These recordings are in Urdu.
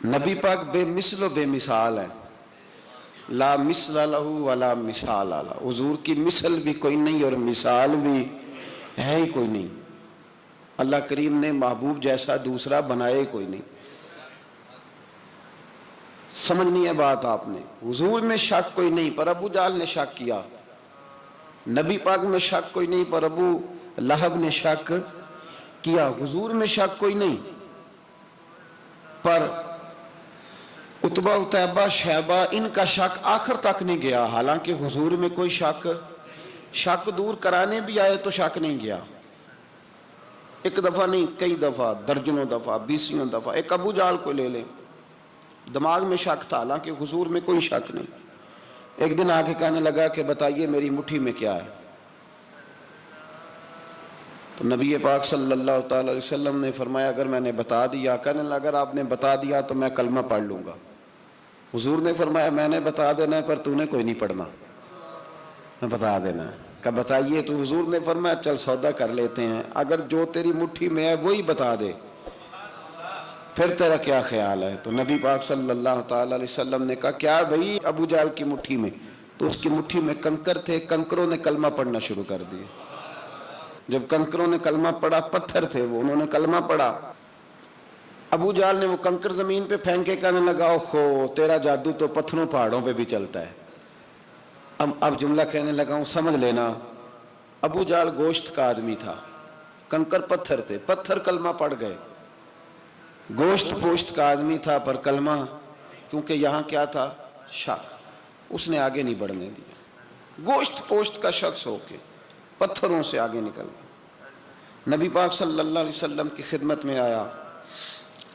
نبی پاک بے مثل و بے مثال ہے، لا مثل لہ ولا مثال لہ، حضور کی مثل بھی کوئی نہیں اور مثال بھی ہے ہی کوئی نہیں۔ اللہ کریم نے محبوب جیسا دوسرا بنائے کوئی نہیں۔ سمجھنی ہے بات آپ نے، حضور میں شک کوئی نہیں پر ابو جہل نے شک کیا، نبی پاک میں شک کوئی نہیں پر ابو لہب نے شک کیا، حضور میں شک کوئی نہیں پر عتبہ اتیبہ شیبہ ان کا شک آخر تک نہیں گیا، حالانکہ حضور میں کوئی شک دور کرانے بھی آئے تو شک نہیں گیا، ایک دفعہ نہیں کئی دفعہ، درجنوں دفعہ، بیسیوں دفعہ۔ ایک ابو جہل کو لے لیں، دماغ میں شک تھا حالانکہ حضور میں کوئی شک نہیں، ایک دن آگے کہنے لگا کہ بتائیے میری مٹھی میں کیا ہے، تو نبی پاک صلی اللہ تعالی علیہ وسلم نے فرمایا اگر میں نے بتا دیا، کہنے لگا اگر آپ نے بتا دیا تو میں کلمہ پڑھ لوں گا۔ حضور نے فرمایا میں نے بتا دینا ہے پر تو نے کوئی نہیں پڑھنا، میں بتا دینا ہے۔ کہا بتائیے، تو حضور نے فرمایا چل سودا کر لیتے ہیں، اگر جو تیری مٹھی میں ہے وہی بتا دے پھر تیرا کیا خیال ہے؟ تو نبی پاک صلی اللہ تعالی علیہ وسلم نے کہا کیا بھئی ابو جہل کی مٹھی میں؟ تو اس کی مٹھی میں کنکر تھے، کنکروں نے کلمہ پڑھنا شروع کر دیے۔ جب کنکروں نے کلمہ پڑھا، پتھر تھے وہ، انہوں نے کلمہ پڑھا، ابو جہل نے وہ کنکر زمین پہ پھینکے کہنے لگا اوہو تیرا جادو تو پتھروں پہاڑوں پہ بھی چلتا ہے۔ اب جملہ کہنے لگا ہوں سمجھ لینا، ابو جہل گوشت کا آدمی تھا، کنکر پتھر تھے، پتھر کلمہ پڑھ گئے، گوشت پوشت کا آدمی تھا پر کلمہ، کیونکہ یہاں کیا تھا؟ شک، اس نے آگے نہیں بڑھنے دیا، گوشت پوشت کا شخص ہو کے پتھروں سے آگے نکل گیا۔ نبی پاک صلی اللہ علیہ وسلم کی خدمت میں آیا،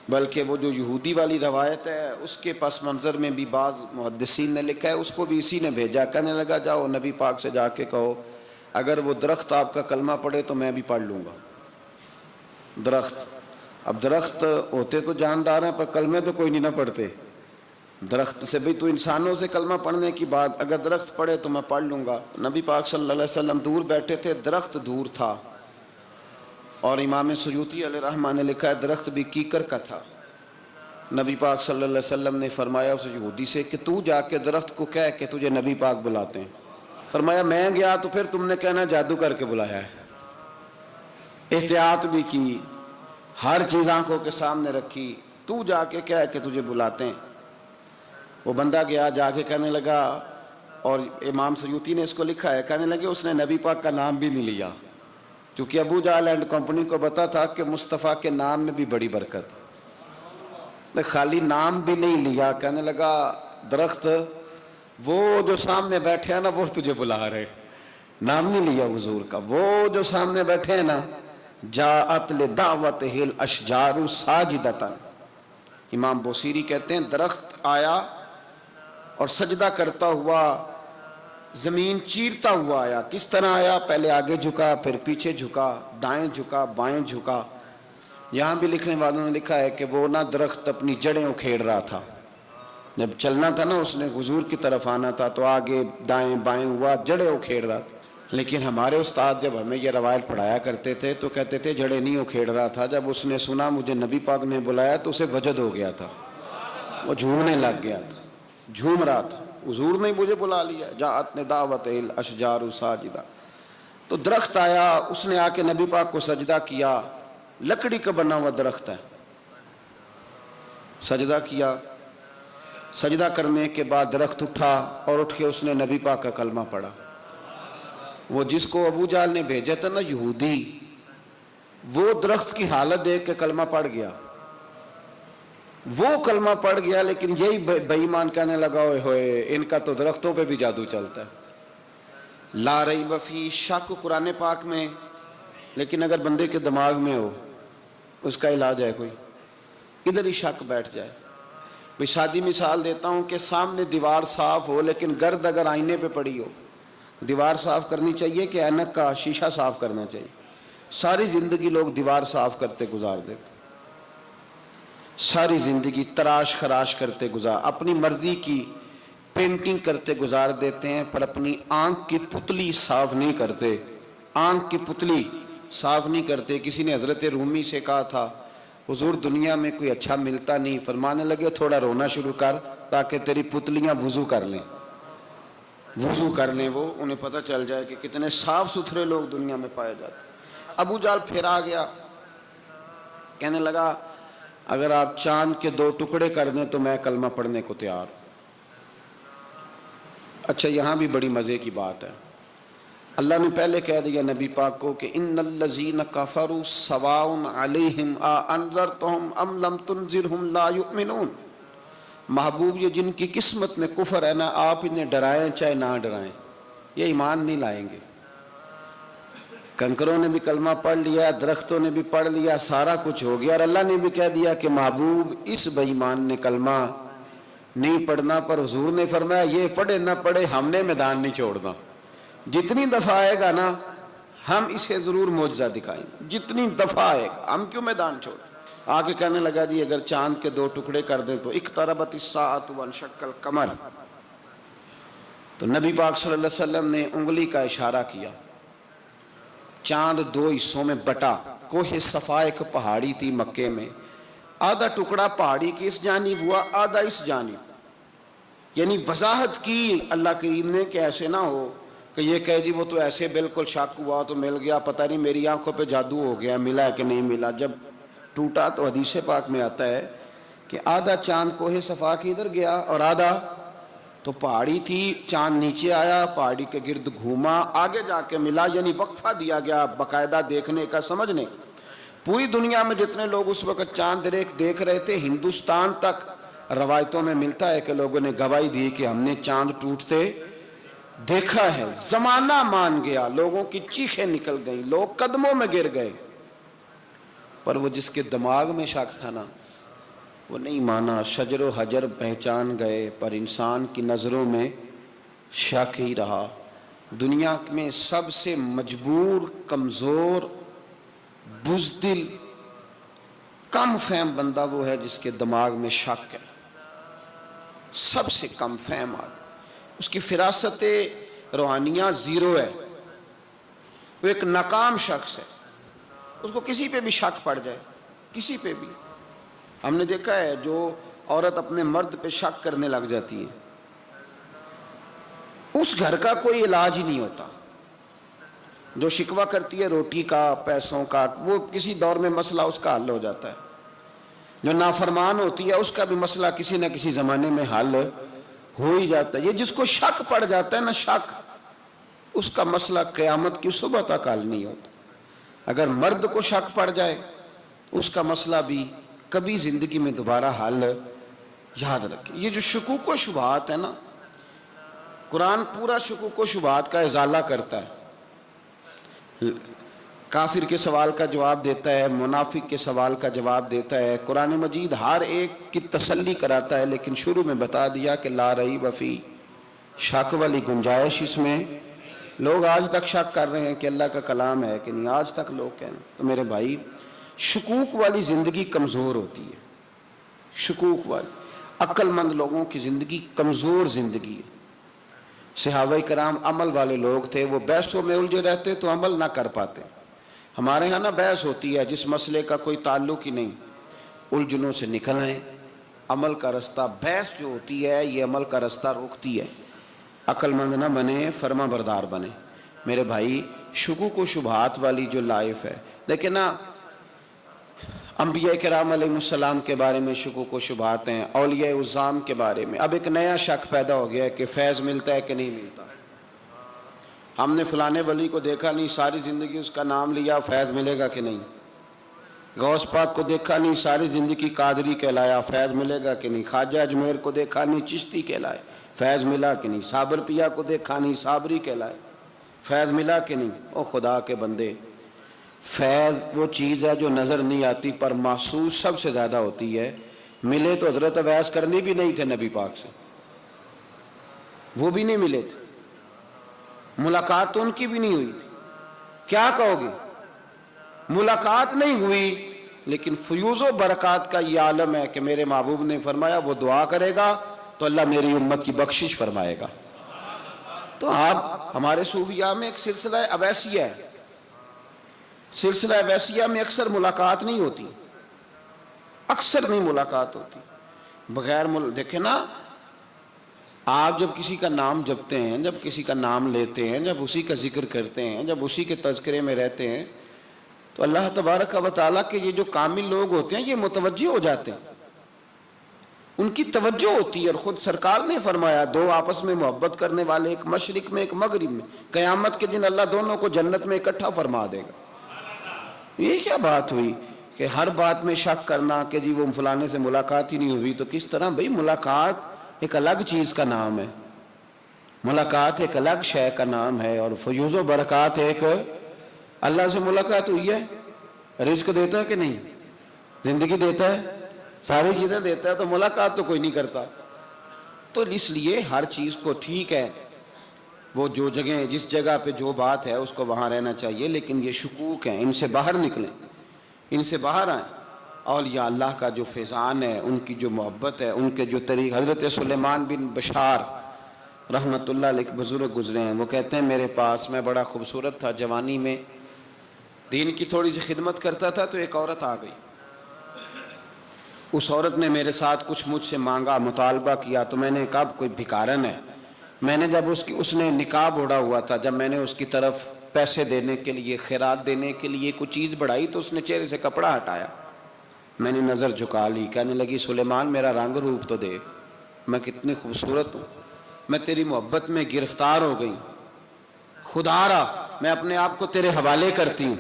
بلکہ وہ جو یہودی والی روایت ہے اس کے پس منظر میں بھی بعض محدثین نے لکھا ہے، اس کو بھی اسی نے بھیجا، کہنے لگا جاؤ نبی پاک سے جا کے کہو اگر وہ درخت آپ کا کلمہ پڑھے تو میں بھی پڑھ لوں گا۔ درخت، اب درخت ہوتے تو جاندار ہیں پر کلمے تو کوئی نہیں نہ پڑھتے، درخت سے بھی تو انسانوں سے کلمہ پڑھنے کی بات، اگر درخت پڑھے تو میں پڑھ لوں گا۔ نبی پاک صلی اللہ علیہ وسلم دور بیٹھے تھے، درخت دور تھا، اور امام سیوطی علیہ رحمہ نے لکھا ہے درخت بھی کیکر کا تھا۔ نبی پاک صلی اللہ علیہ وسلم نے فرمایا اس یہودی سے کہ تو جا کے درخت کو کہہ کہ تجھے نبی پاک بلاتے ہیں۔ فرمایا میں گیا تو پھر تم نے کہنا جادو کر کے بلایا ہے۔ احتیاط بھی کی، ہر چیز آنکھوں کے سامنے رکھی، تو جا کے کہہ کہ تجھے بلاتے ہیں۔ وہ بندہ گیا، جا کے کہنے لگا، اور امام سیوطی نے اس کو لکھا ہے، کہنے لگے اس نے نبی پاک کا نام بھی نہیں لیا، کیونکہ ابو جہل اینڈ کمپنی کو پتا تھا کہ مصطفیٰ کے نام میں بھی بڑی برکت، خالی نام بھی نہیں لیا، کہنے لگا درخت وہ جو سامنے بیٹھے ہیں نا وہ تجھے بلا رہے، نام نہیں لیا حضور کا، وہ جو سامنے بیٹھے ہیں نا، جاءت لدعوتہ الاشجار ساجدۃ، امام بوصیری کہتے ہیں درخت آیا اور سجدہ کرتا ہوا، زمین چیرتا ہوا آیا۔ کس طرح آیا؟ پہلے آگے جھکا، پھر پیچھے جھکا، دائیں جھکا، بائیں جھکا۔ یہاں بھی لکھنے والوں نے لکھا ہے کہ وہ نہ درخت اپنی جڑیں اکھیڑ رہا تھا، جب چلنا تھا نا اس نے حضور کی طرف آنا تھا تو آگے دائیں بائیں ہوا، جڑیں اکھیڑ رہا تھا۔ لیکن ہمارے استاد جب ہمیں یہ روایت پڑھایا کرتے تھے تو کہتے تھے جڑیں نہیں اکھیڑ رہا تھا، جب اس نے سنا مجھے نبی پاک نے بلایا تو اسے وجد ہو گیا تھا، وہ جھومنے لگ گیا تھا، جھوم رہا تھا، حضور نے مجھے بلا لیا، جاءت لدعوتہ الاشجار ساجدہ۔ تو درخت آیا، اس نے آ کے نبی پاک کو سجدہ کیا، لکڑی کا بنا ہوا درخت ہے، سجدہ کیا، سجدہ کرنے کے بعد درخت اٹھا اور اٹھ کے اس نے نبی پاک کا کلمہ پڑھا۔ وہ جس کو ابو جہل نے بھیجا تھا نا یہودی، وہ درخت کی حالت دیکھ کے کلمہ پڑھ گیا، وہ کلمہ پڑھ گیا، لیکن یہی بے ایمان کہنے لگا ہوئے ہوئے ان کا تو درختوں پہ بھی جادو چلتا ہے۔ لا ریب فی، شک قرآن پاک میں، لیکن اگر بندے کے دماغ میں ہو اس کا علاج ہے کوئی، ادھر ہی شک بیٹھ جائے۔ بھی سادی مثال دیتا ہوں کہ سامنے دیوار صاف ہو لیکن گرد اگر آئینے پہ پڑی ہو، دیوار صاف کرنی چاہیے کہ اینک کا شیشہ صاف کرنا چاہیے؟ ساری زندگی لوگ دیوار صاف کرتے گزار دیتے، ساری زندگی تراش خراش کرتے گزار، اپنی مرضی کی پینٹنگ کرتے گزار دیتے ہیں، پر اپنی آنکھ کی پتلی صاف نہیں کرتے، آنکھ کی پتلی صاف نہیں کرتے۔ کسی نے حضرت رومی سے کہا تھا حضور دنیا میں کوئی اچھا ملتا نہیں، فرمانے لگے تھوڑا رونا شروع کر تاکہ تیری پتلیاں وضو کر لیں، وضو کر لیں، وہ انہیں پتہ چل جائے کہ کتنے صاف ستھرے لوگ دنیا میں پائے جاتے۔ ابو جہل پھر آ گیا، کہنے لگا اگر آپ چاند کے 2 ٹکڑے کر دیں تو میں کلمہ پڑھنے کو تیار ہوں۔ اچھا یہاں بھی بڑی مزے کی بات ہے، اللہ نے پہلے کہہ دیا نبی پاک کو کہ ان الذین کفروا سواء علیہم انذرتہم ام لم تنذرہم لا یؤمنون۔ محبوب یہ جن کی قسمت میں کفر ہے نا، آپ انہیں ڈرائیں چاہے نہ ڈرائیں، یہ ایمان نہیں لائیں گے۔ کنکروں نے بھی کلمہ پڑھ لیا، درختوں نے بھی پڑھ لیا، سارا کچھ ہو گیا، اور اللہ نے بھی کہہ دیا کہ محبوب اس بے ایمان نے کلمہ نہیں پڑھنا، پر حضور نے فرمایا یہ پڑھے نہ پڑھے ہم نے میدان نہیں چھوڑنا، جتنی دفعہ آئے گا نا ہم اسے ضرور معجزہ دکھائیں گے، جتنی دفعہ آئے گا ہم کیوں میدان چھوڑیں۔ آگے کہنے لگا جی اگر چاند کے 2 ٹکڑے کر دیں تو اقتربت الساعۃ وانشق القمر، تو نبی پاک صلی اللہ علیہ وسلم نے انگلی کا اشارہ کیا، چاند 2 حصوں میں بٹا۔ کوہ صفا ایک پہاڑی تھی مکے میں، آدھا ٹکڑا پہاڑی کی اس جانب ہوا، آدھا اس جانب، یعنی وضاحت کی اللہ کریم نے کہ ایسے نہ ہو کہ یہ کہے جی وہ تو ایسے بالکل شک ہوا تو مل گیا، پتہ نہیں میری آنکھوں پہ جادو ہو گیا، ملا ہے کہ نہیں ملا۔ جب ٹوٹا تو حدیث پاک میں آتا ہے کہ آدھا چاند کوہ صفا کی ادھر گیا اور آدھا تو پہاڑی تھی، چاند نیچے آیا، پہاڑی کے گرد گھوما، آگے جا کے ملا، یعنی وقفہ دیا گیا باقاعدہ دیکھنے کا، سمجھنے۔ پوری دنیا میں جتنے لوگ اس وقت چاند دیکھ رہے تھے، ہندوستان تک روایتوں میں ملتا ہے کہ لوگوں نے گواہی دی کہ ہم نے چاند ٹوٹتے دیکھا ہے۔ زمانہ مان گیا، لوگوں کی چیخیں نکل گئیں، لوگ قدموں میں گر گئے، پر وہ جس کے دماغ میں شک تھا نا وہ نہیں مانا۔ شجر و حجر پہچان گئے پر انسان کی نظروں میں شک ہی رہا۔ دنیا میں سب سے مجبور، کمزور، بزدل، کم فہم بندہ وہ ہے جس کے دماغ میں شک ہے، سب سے کم فہم آدمی، اس کی فراست روحانیہ زیرو ہے، وہ ایک ناکام شخص ہے، اس کو کسی پہ بھی شک پڑ جائے، کسی پہ بھی۔ ہم نے دیکھا ہے جو عورت اپنے مرد پہ شک کرنے لگ جاتی ہے اس گھر کا کوئی علاج ہی نہیں ہوتا۔ جو شکوہ کرتی ہے روٹی کا، پیسوں کا، وہ کسی دور میں مسئلہ اس کا حل ہو جاتا ہے۔ جو نافرمان ہوتی ہے اس کا بھی مسئلہ کسی نہ کسی زمانے میں حل ہو ہی جاتا ہے۔ یہ جس کو شک پڑ جاتا ہے نا، شک، اس کا مسئلہ قیامت کی صبح تک حل نہیں ہوتا۔ اگر مرد کو شک پڑ جائے اس کا مسئلہ بھی کبھی زندگی میں دوبارہ حل، یاد رکھیں۔ یہ جو شکوک و شبہات ہے نا، قرآن پورا شکوک و شبہات کا ازالہ کرتا ہے، کافر کے سوال کا جواب دیتا ہے، منافق کے سوال کا جواب دیتا ہے۔ قرآن مجید ہر ایک کی تسلی کراتا ہے، لیکن شروع میں بتا دیا کہ لا ریب فی، شک والی گنجائش اس میں۔ لوگ آج تک شک کر رہے ہیں کہ اللہ کا کلام ہے کہ نہیں، آج تک لوگ کہیں۔ تو میرے بھائی، شکوک والی زندگی کمزور ہوتی ہے، شکوک والی، عقل مند لوگوں کی زندگی کمزور زندگی ہے۔ صحابہ کرام عمل والے لوگ تھے، وہ بحثوں میں الجھے رہتے تو عمل نہ کر پاتے۔ ہمارے ہاں نا بحث ہوتی ہے جس مسئلے کا کوئی تعلق ہی نہیں، الجھنوں سے نکل آئیں، عمل کا رستہ، بحث جو ہوتی ہے یہ عمل کا رستہ روکتی ہے۔ عقل مند نہ بنے، فرما بردار بنے۔ میرے بھائی، شکوک و شبہات والی جو لائف ہے، لیکن نا انبیاء کرام علیہ السلام کے بارے میں شکوک و شبہات ہیں، اولیاء عظام کے بارے میں۔ اب ایک نیا شک پیدا ہو گیا ہے کہ فیض ملتا ہے کہ نہیں ملتا۔ ہم نے فلانے ولی کو دیکھا نہیں، ساری زندگی اس کا نام لیا، فیض ملے گا کہ نہیں۔ غوث پاک کو دیکھا نہیں، ساری زندگی قادری کہلایا، فیض ملے گا کہ نہیں۔ خواجہ اجمیر کو دیکھا نہیں، چشتی کہلائے، فیض ملا کہ نہیں۔ صابر پیا کو دیکھا نہیں، صابری کہلائے، فیض ملا کہ نہیں۔ او خدا کے بندے، فیض وہ چیز ہے جو نظر نہیں آتی پر محسوس سب سے زیادہ ہوتی ہے۔ ملے تو حضرت اویس کرنی بھی نہیں تھے نبی پاک سے، وہ بھی نہیں ملے تھے، ملاقات تو ان کی بھی نہیں ہوئی تھی۔ کیا کہو گے؟ ملاقات نہیں ہوئی، لیکن فیوز و برکات کا یہ عالم ہے کہ میرے محبوب نے فرمایا وہ دعا کرے گا تو اللہ میری امت کی بخشش فرمائے گا۔ تو آپ ہمارے صوفیاء میں ایک سلسلہ اویسیہ ہے، سلسلہ اویسیہ میں اکثر ملاقات نہیں ہوتی، اکثر نہیں ملاقات ہوتی بغیر دیکھیں نا، آپ جب کسی کا نام جپتے ہیں، جب کسی کا نام لیتے ہیں، جب اسی کا ذکر کرتے ہیں، جب اسی کے تذکرے میں رہتے ہیں، تو اللہ تبارک و تعالیٰ کے یہ جو کامل لوگ ہوتے ہیں یہ متوجہ ہو جاتے ہیں، ان کی توجہ ہوتی ہے۔ اور خود سرکار نے فرمایا دو آپس میں محبت کرنے والے، ایک مشرق میں ایک مغرب میں، قیامت کے دن اللہ دونوں کو جنت میں اکٹھا فرما دے گا۔ یہ کیا بات ہوئی کہ ہر بات میں شک کرنا کہ جی وہ فلانے سے ملاقات ہی نہیں ہوئی؟ تو کس طرح بھئی، ملاقات ایک الگ چیز کا نام ہے، ملاقات ایک الگ شے کا نام ہے، اور فیوز و برکات ایک اللہ سے ملاقات ہوئی ہے۔ رزق دیتا ہے کہ نہیں؟ زندگی دیتا ہے، ساری چیزیں دیتا ہے، تو ملاقات تو کوئی نہیں کرتا۔ تو اس لیے ہر چیز کو ٹھیک ہے، وہ جو جگہ جس جگہ پہ جو بات ہے اس کو وہاں رہنا چاہیے، لیکن یہ شکوک ہیں، ان سے باہر نکلیں، ان سے باہر آئیں۔ اولیاء اللہ کا جو فیضان ہے، ان کی جو محبت ہے، ان کے جو طریق، حضرت سلیمان بن بشار رحمت اللہ علیہ بزرگ گزرے ہیں، وہ کہتے ہیں میرے پاس، میں بڑا خوبصورت تھا، جوانی میں دین کی تھوڑی سی خدمت کرتا تھا، تو ایک عورت آ گئی، اس عورت نے میرے ساتھ کچھ مجھ سے مانگا، مطالبہ کیا، تو میں نے کہا کوئی بھکارن ہے۔ میں نے جب اس نے نقاب اوڑھا ہوا تھا، جب میں نے اس کی طرف پیسے دینے کے لیے، خیرات دینے کے لیے کوئی چیز بڑھائی، تو اس نے چہرے سے کپڑا ہٹایا، میں نے نظر جھکا لی، کہنے لگی سلیمان میرا رنگ روپ تو دیکھ، میں کتنی خوبصورت ہوں، میں تیری محبت میں گرفتار ہو گئی، خدا را میں اپنے آپ کو تیرے حوالے کرتی ہوں۔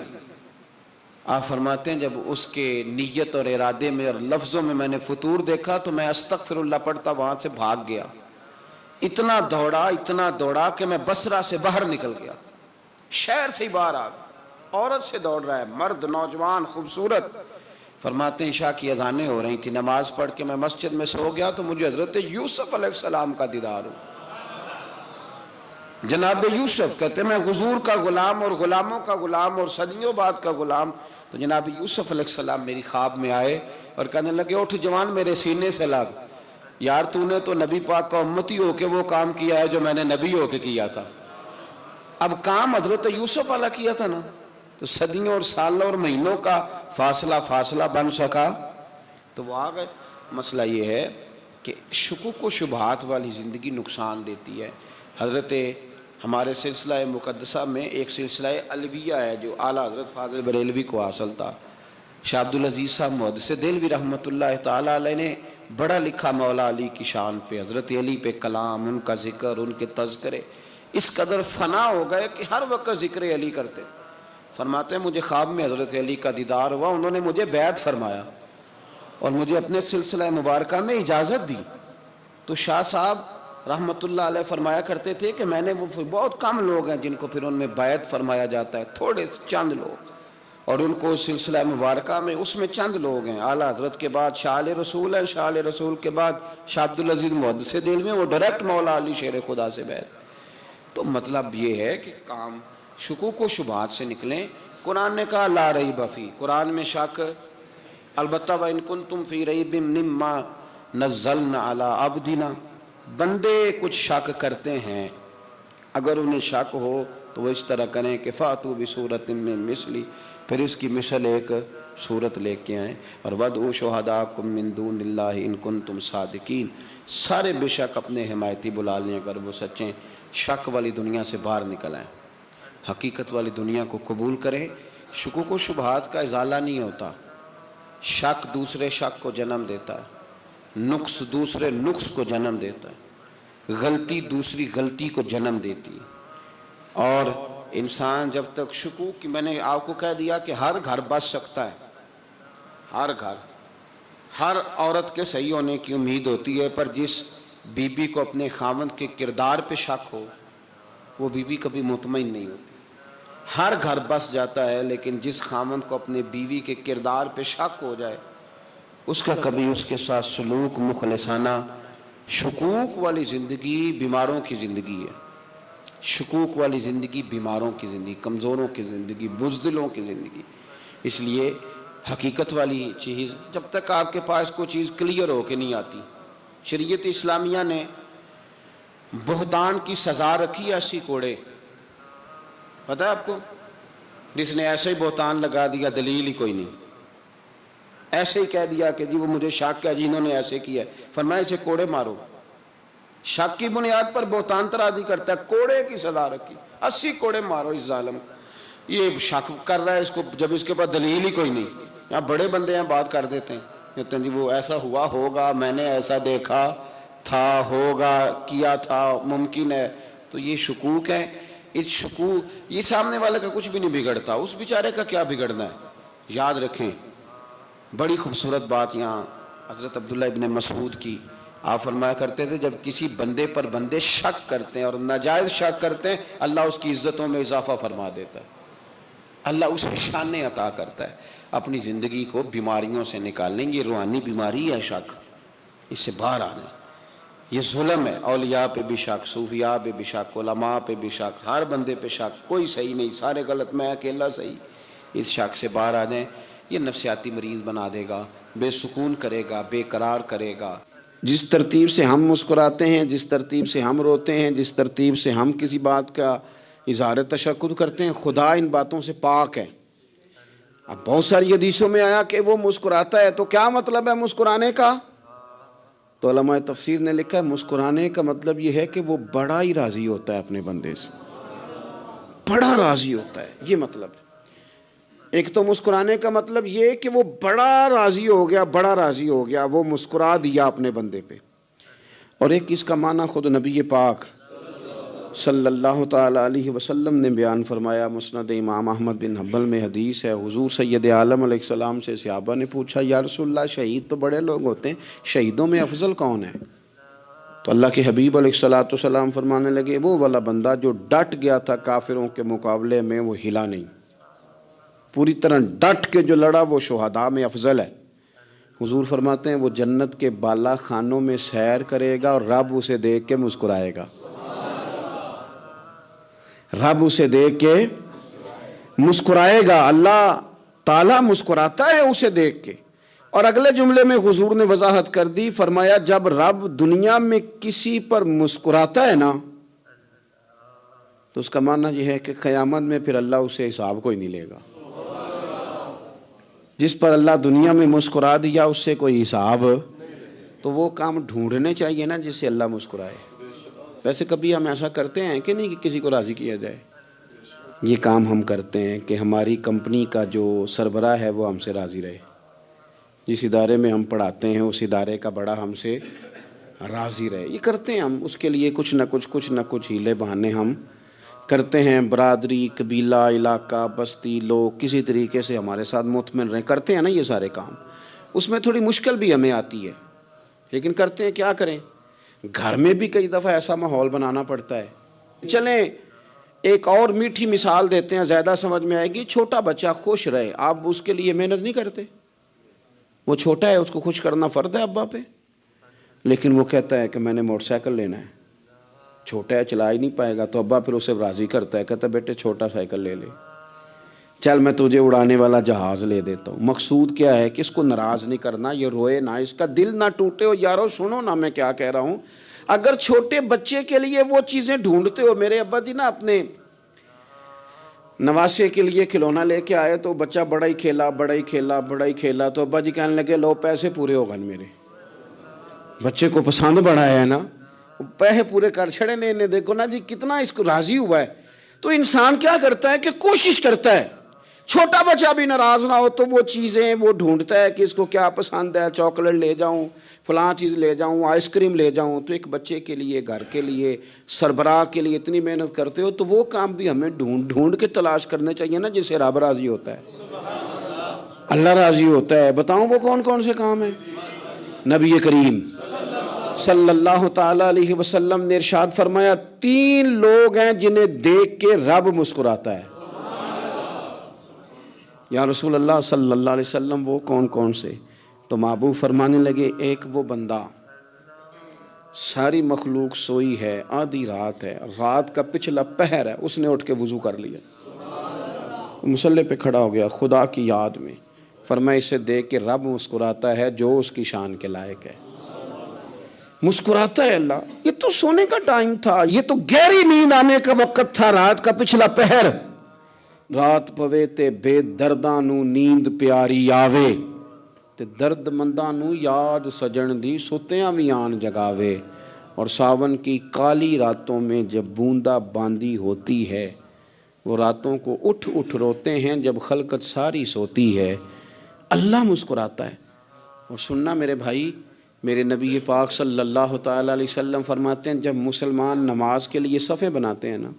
آپ فرماتے ہیں جب اس کے نیت اور ارادے میں اور لفظوں میں نے فطور دیکھا، تو میں استغفر اللہ پڑھتا وہاں سے بھاگ گیا، اتنا دوڑا کہ میں بصرہ سے باہر نکل گیا، شہر سے ہی باہر آ گیا، عورت سے دوڑ رہا ہے، مرد، نوجوان، خوبصورت۔ فرماتے ہیں عشاء کی اذانیں ہو رہی تھی، نماز پڑھ کے میں مسجد میں سو گیا، تو مجھے حضرت یوسف علیہ السلام کا دیدار ہو۔ جناب یوسف کہتے ہیں میں حضور کا غلام اور غلاموں کا غلام اور صدیوں بعد کا غلام، تو جناب یوسف علیہ السلام میری خواب میں آئے اور کہنے لگے اٹھ جوان، میرے سینے سے لگ، یار تو نے تو نبی پاک کا امتی ہو کے وہ کام کیا ہے جو میں نے نبی ہو کے کیا تھا۔ اب کام حضرت یوسف والا کیا تھا نا، تو صدیوں اور سالوں اور مہینوں کا فاصلہ بن سکا، تو وہ آ گئے۔ مسئلہ یہ ہے کہ شکوک و شبہات والی زندگی نقصان دیتی ہے۔ حضرت ہمارے سلسلہ مقدسہ میں ایک سلسلہ علویہ ہے جو اعلیٰ حضرت فاضل بریلوی کو حاصل تھا، شاہ عبدالعزیز صاحب محدث دہلوی رحمۃ اللہ تعالیٰ علیہ نے بڑا لکھا مولا علی کی شان پہ، حضرت علی پہ کلام، ان کا ذکر، ان کے تذکرے اس قدر فنا ہو گئے کہ ہر وقت ذکر علی کرتے۔ فرماتے ہیں مجھے خواب میں حضرت علی کا دیدار ہوا، انہوں نے مجھے بیعت فرمایا اور مجھے اپنے سلسلہ مبارکہ میں اجازت دی۔ تو شاہ صاحب رحمت اللہ علیہ فرمایا کرتے تھے کہ میں نے وہ بہت کم لوگ ہیں جن کو پھر ان میں بیعت فرمایا جاتا ہے، تھوڑے چند لوگ، اور ان کو سلسلہ مبارکہ میں اس میں چند لوگ ہیں۔ اعلیٰ حضرت کے بعد شاہ علیہ رسول ہیں، شاہ علیہ رسول کے بعد شاہ عبدالعزیز محدث دہلوی، وہ ڈائریکٹ مولا علی شیر خدا سے بیعت۔ تو مطلب یہ ہے کہ کام شکوک و شبہات سے نکلیں۔ قرآن نے کہا لا ریب فی، قرآن میں شک البتہ وَإِن كُنتُمْ فِي رَيْبٍ مِّمَّا نَزَّلْنَا عَلَىٰ عَبْدِنَا، بندے کچھ شک کرتے ہیں، اگر انہیں شک ہو تو وہ اس طرح کریں کہ فَأْتُوا بِسُورَةٍ مِّن مِّثْلِهِ، پھر اس کی مثل ایک صورت لے کے آئیں، اور وَادْعُوا شُهَدَاءَكُم مِّن دُونِ اللَّهِ إِن كُنتُمْ صَادِقِينَ، سارے بے شک اپنے حمایتی بلا لیں اگر وہ سچیں۔ شک والی دنیا سے باہر نکل آئیں، حقیقت والی دنیا کو قبول کریں۔ شکوک و شبہات کا ازالہ نہیں ہوتا، شک دوسرے شک کو جنم دیتا ہے، نقص دوسرے نقص کو جنم دیتا ہے، غلطی دوسری غلطی کو جنم دیتی ہے۔ اور انسان جب تک شکوک کی، میں نے آپ کو کہہ دیا کہ ہر گھر بس سکتا ہے، ہر گھر، ہر عورت کے صحیح ہونے کی امید ہوتی ہے، پر جس بی بی کو اپنے خاوند کے کردار پہ شک ہو وہ بی بی کبھی مطمئن نہیں ہوتی۔ ہر گھر بس جاتا ہے، لیکن جس خاوند کو اپنے بیوی کے کردار پہ شک ہو جائے اس کا کبھی اس کے ساتھ سلوک مخلصانہ۔ شکوک والی زندگی بیماروں کی زندگی ہے، شکوک والی زندگی بیماروں کی زندگی، کمزوروں کی زندگی، بزدلوں کی زندگی۔ اس لیے حقیقت والی چیز جب تک آپ کے پاس کوئی چیز کلیئر ہو کے نہیں آتی، شریعت اسلامیہ نے بہتان کی سزا رکھی ہے 80 کوڑے، پتہ ہے آپ کو؟ جس نے ایسے ہی بہتان لگا دیا، دلیل ہی کوئی نہیں، ایسے ہی کہہ دیا کہ جی وہ مجھے شک ہے جی انہوں نے ایسے کیا ہے، فرمایا اسے کوڑے مارو۔ شک کی بنیاد پر بہتان ترازی کرتا ہے، کوڑے کی سزا رکھی، 80 کوڑے مارو اس ظالم کو۔ یہ شک کر رہا ہے اس کو جب اس کے پاس دلیل ہی کوئی نہیں۔ یہاں بڑے بندے ہیں بات کر دیتے ہیں، کہتے ہیں جی وہ ایسا ہوا ہوگا، میں نے ایسا دیکھا تھا، ہوگا، کیا تھا، ممکن ہے۔ تو یہ شکوک ہے، اس شکوک یہ سامنے والے کا کچھ بھی نہیں بگڑتا، اس بیچارے کا کیا بگڑنا ہے۔ یاد رکھیں بڑی خوبصورت بات یہاں حضرت عبداللہ ابن مسعود کی، آپ فرمایا کرتے تھے جب کسی بندے پر بندے شک کرتے ہیں اور ناجائز شک کرتے ہیں، اللہ اس کی عزتوں میں اضافہ فرما دیتا ہے، اللہ اسے شانیں عطا کرتا ہے۔ اپنی زندگی کو بیماریوں سے نکالنے، یہ روحانی بیماری ہے شک، اس سے باہر آنا ہے۔ یہ ظلم ہے، اولیاء پہ بھی شک، صوفیاء پہ بھی شک، علماء پہ بھی شک، ہر بندے پہ شک، کوئی صحیح نہیں، سارے غلط، میں اکیلا صحیح۔ اس شک سے باہر آ جائیں، یہ نفسیاتی مریض بنا دے گا، بے سکون کرے گا، بے قرار کرے گا۔ جس ترتیب سے ہم مسکراتے ہیں، جس ترتیب سے ہم روتے ہیں، جس ترتیب سے ہم کسی بات کا اظہار تشکر کرتے ہیں، خدا ان باتوں سے پاک ہے۔ اب بہت ساری حدیثوں میں آیا کہ وہ مسکراتا ہے، تو کیا مطلب ہے مسکرانے کا؟ تو علماء تفسیر نے لکھا ہے مسکرانے کا مطلب یہ ہے کہ وہ بڑا ہی راضی ہوتا ہے اپنے بندے سے، بڑا راضی ہوتا ہے، یہ مطلب ہے۔ ایک تو مسکرانے کا مطلب یہ کہ وہ بڑا راضی ہو گیا، بڑا راضی ہو گیا، وہ مسکرا دیا اپنے بندے پہ۔ اور ایک اس کا معنی خود نبی پاک صلی اللہ تعالی علیہ وسلم نے بیان فرمایا، مسند امام احمد بن حنبل میں حدیث ہے، حضور سید عالم علیہ السلام سے صحابہ نے پوچھا یا رسول اللہ شہید تو بڑے لوگ ہوتے ہیں، شہیدوں میں افضل کون ہے؟ تو اللہ کے حبیب علیہ السلام فرمانے لگے وہ والا بندہ جو ڈٹ گیا تھا کافروں کے مقابلے میں، وہ ہلا نہیں، پوری طرح ڈٹ کے جو لڑا وہ شہداء میں افضل ہے۔ حضور فرماتے ہیں وہ جنت کے بالا خانوں میں سیر کرے گا اور رب اسے دیکھ کے مسکرائے گا، رب اسے دیکھ کے مسکرائے گا، اللہ تعالیٰ مسکراتا ہے اسے دیکھ کے۔ اور اگلے جملے میں حضور نے وضاحت کر دی، فرمایا جب رب دنیا میں کسی پر مسکراتا ہے نا تو اس کا معنی یہ ہے کہ قیامت میں پھر اللہ اسے حساب کوئی نہیں لے گا۔ جس پر اللہ دنیا میں مسکرا دیا اس سے کوئی حساب، تو وہ کام ڈھونڈنے چاہیے نا جس سے اللہ مسکرائے۔ ویسے کبھی ہم ایسا کرتے ہیں کہ نہیں کہ کسی کو راضی کیا جائے؟ یہ کام ہم کرتے ہیں کہ ہماری کمپنی کا جو سربراہ ہے وہ ہم سے راضی رہے، جس ادارے میں ہم پڑھاتے ہیں اس ادارے کا بڑا ہم سے راضی رہے، یہ کرتے ہیں ہم۔ اس کے لیے کچھ نہ کچھ ہیلے بہانے ہم کرتے ہیں، برادری، قبیلہ، علاقہ، بستی، لوگ کسی طریقے سے ہمارے ساتھ مطمئن رہیں، کرتے ہیں نا یہ سارے کام۔ اس میں تھوڑی مشکل بھی ہمیں آتی ہے لیکن کرتے ہیں، کیا کریں۔ گھر میں بھی کئی دفعہ ایسا ماحول بنانا پڑتا ہے۔ چلیں ایک اور میٹھی مثال دیتے ہیں، زیادہ سمجھ میں آئے گی۔ چھوٹا بچہ خوش رہے، آپ اس کے لیے محنت نہیں کرتے؟ وہ چھوٹا ہے، اس کو خوش کرنا فرض ہے ابا پہ، لیکن وہ کہتا ہے کہ میں نے موٹر سائیکل لینا ہے، چھوٹا ہے چلا ہی نہیں پائے گا، تو ابا پھر اسے راضی کرتا ہے، کہتا ہے بیٹے چھوٹا سائیکل لے لے، چل میں تجھے اڑانے والا جہاز لے دیتا ہوں۔ مقصود کیا ہے کہ اس کو ناراض نہیں کرنا، یہ روئے نہ، اس کا دل نہ ٹوٹے۔ ہو یارو سنو نا میں کیا کہہ رہا ہوں، اگر چھوٹے بچے کے لیے وہ چیزیں ڈھونڈتے ہو، میرے ابا جی نا اپنے نواسے کے لیے کھلونا لے کے آئے تو بچہ بڑا ہی کھیلا، تو ابا جی کہنے لگے لو پیسے پورے ہو گئے میرے، بچے کو پسند بڑا ہے نا، پیسے پورے کر چھڑے نے، دیکھو نا جی کتنا اس کو راضی ہوا ہے۔ تو انسان کیا کرتا ہے کہ کوشش کرتا ہے، چھوٹا بچہ بھی ناراض نہ ہو تو وہ چیزیں وہ ڈھونڈتا ہے کہ اس کو کیا پسند ہے، چاکلیٹ لے جاؤں، فلاں چیز لے جاؤں، آئس کریم لے جاؤں۔ تو ایک بچے کے لیے، گھر کے لیے، سربراہ کے لیے اتنی محنت کرتے ہو تو وہ کام بھی ہمیں ڈھونڈ کے تلاش کرنے چاہیے نا جس سے رب راضی ہوتا ہے، اللہ راضی ہوتا ہے۔ بتاؤں وہ کون کون سے کام ہیں؟ نبی کریم صلی اللہ تعالی علیہ وسلم نے ارشاد فرمایا 3 لوگ ہیں جنہیں دیکھ کے رب مسکراتا ہے۔ یا رسول اللہ صلی اللہ علیہ وسلم وہ کون کون سے؟ تو محبوب فرمانے لگے ایک وہ بندہ ساری مخلوق سوئی ہے، آدھی رات ہے، رات کا پچھلا پہر ہے، اس نے اٹھ کے وضو کر لیا، مصلی پہ کھڑا ہو گیا خدا کی یاد میں، فرمایا اسے دیکھ کے رب مسکراتا ہے جو اس کی شان کے لائق ہے، مسکراتا ہے اللہ۔ یہ تو سونے کا ٹائم تھا، یہ تو گہری نیند آنے کا وقت تھا، رات کا پچھلا پہر، رات پوے تے بے درداں نو نیند پیاری آوے، تے درد منداں نو یاد سجن دی ستیاں بھی آن جگاوے، اور ساون کی کالی راتوں میں جب بوندا باندی ہوتی ہے، وہ راتوں کو اٹھ اٹھ روتے ہیں جب خلقت ساری سوتی ہے۔ اللہ مسکراتا ہے۔ اور سننا میرے بھائی، میرے نبی پاک صلی اللہ تعالیٰ علیہ وسلم فرماتے ہیں جب مسلمان نماز کے لیے صفیں بناتے ہیں نا،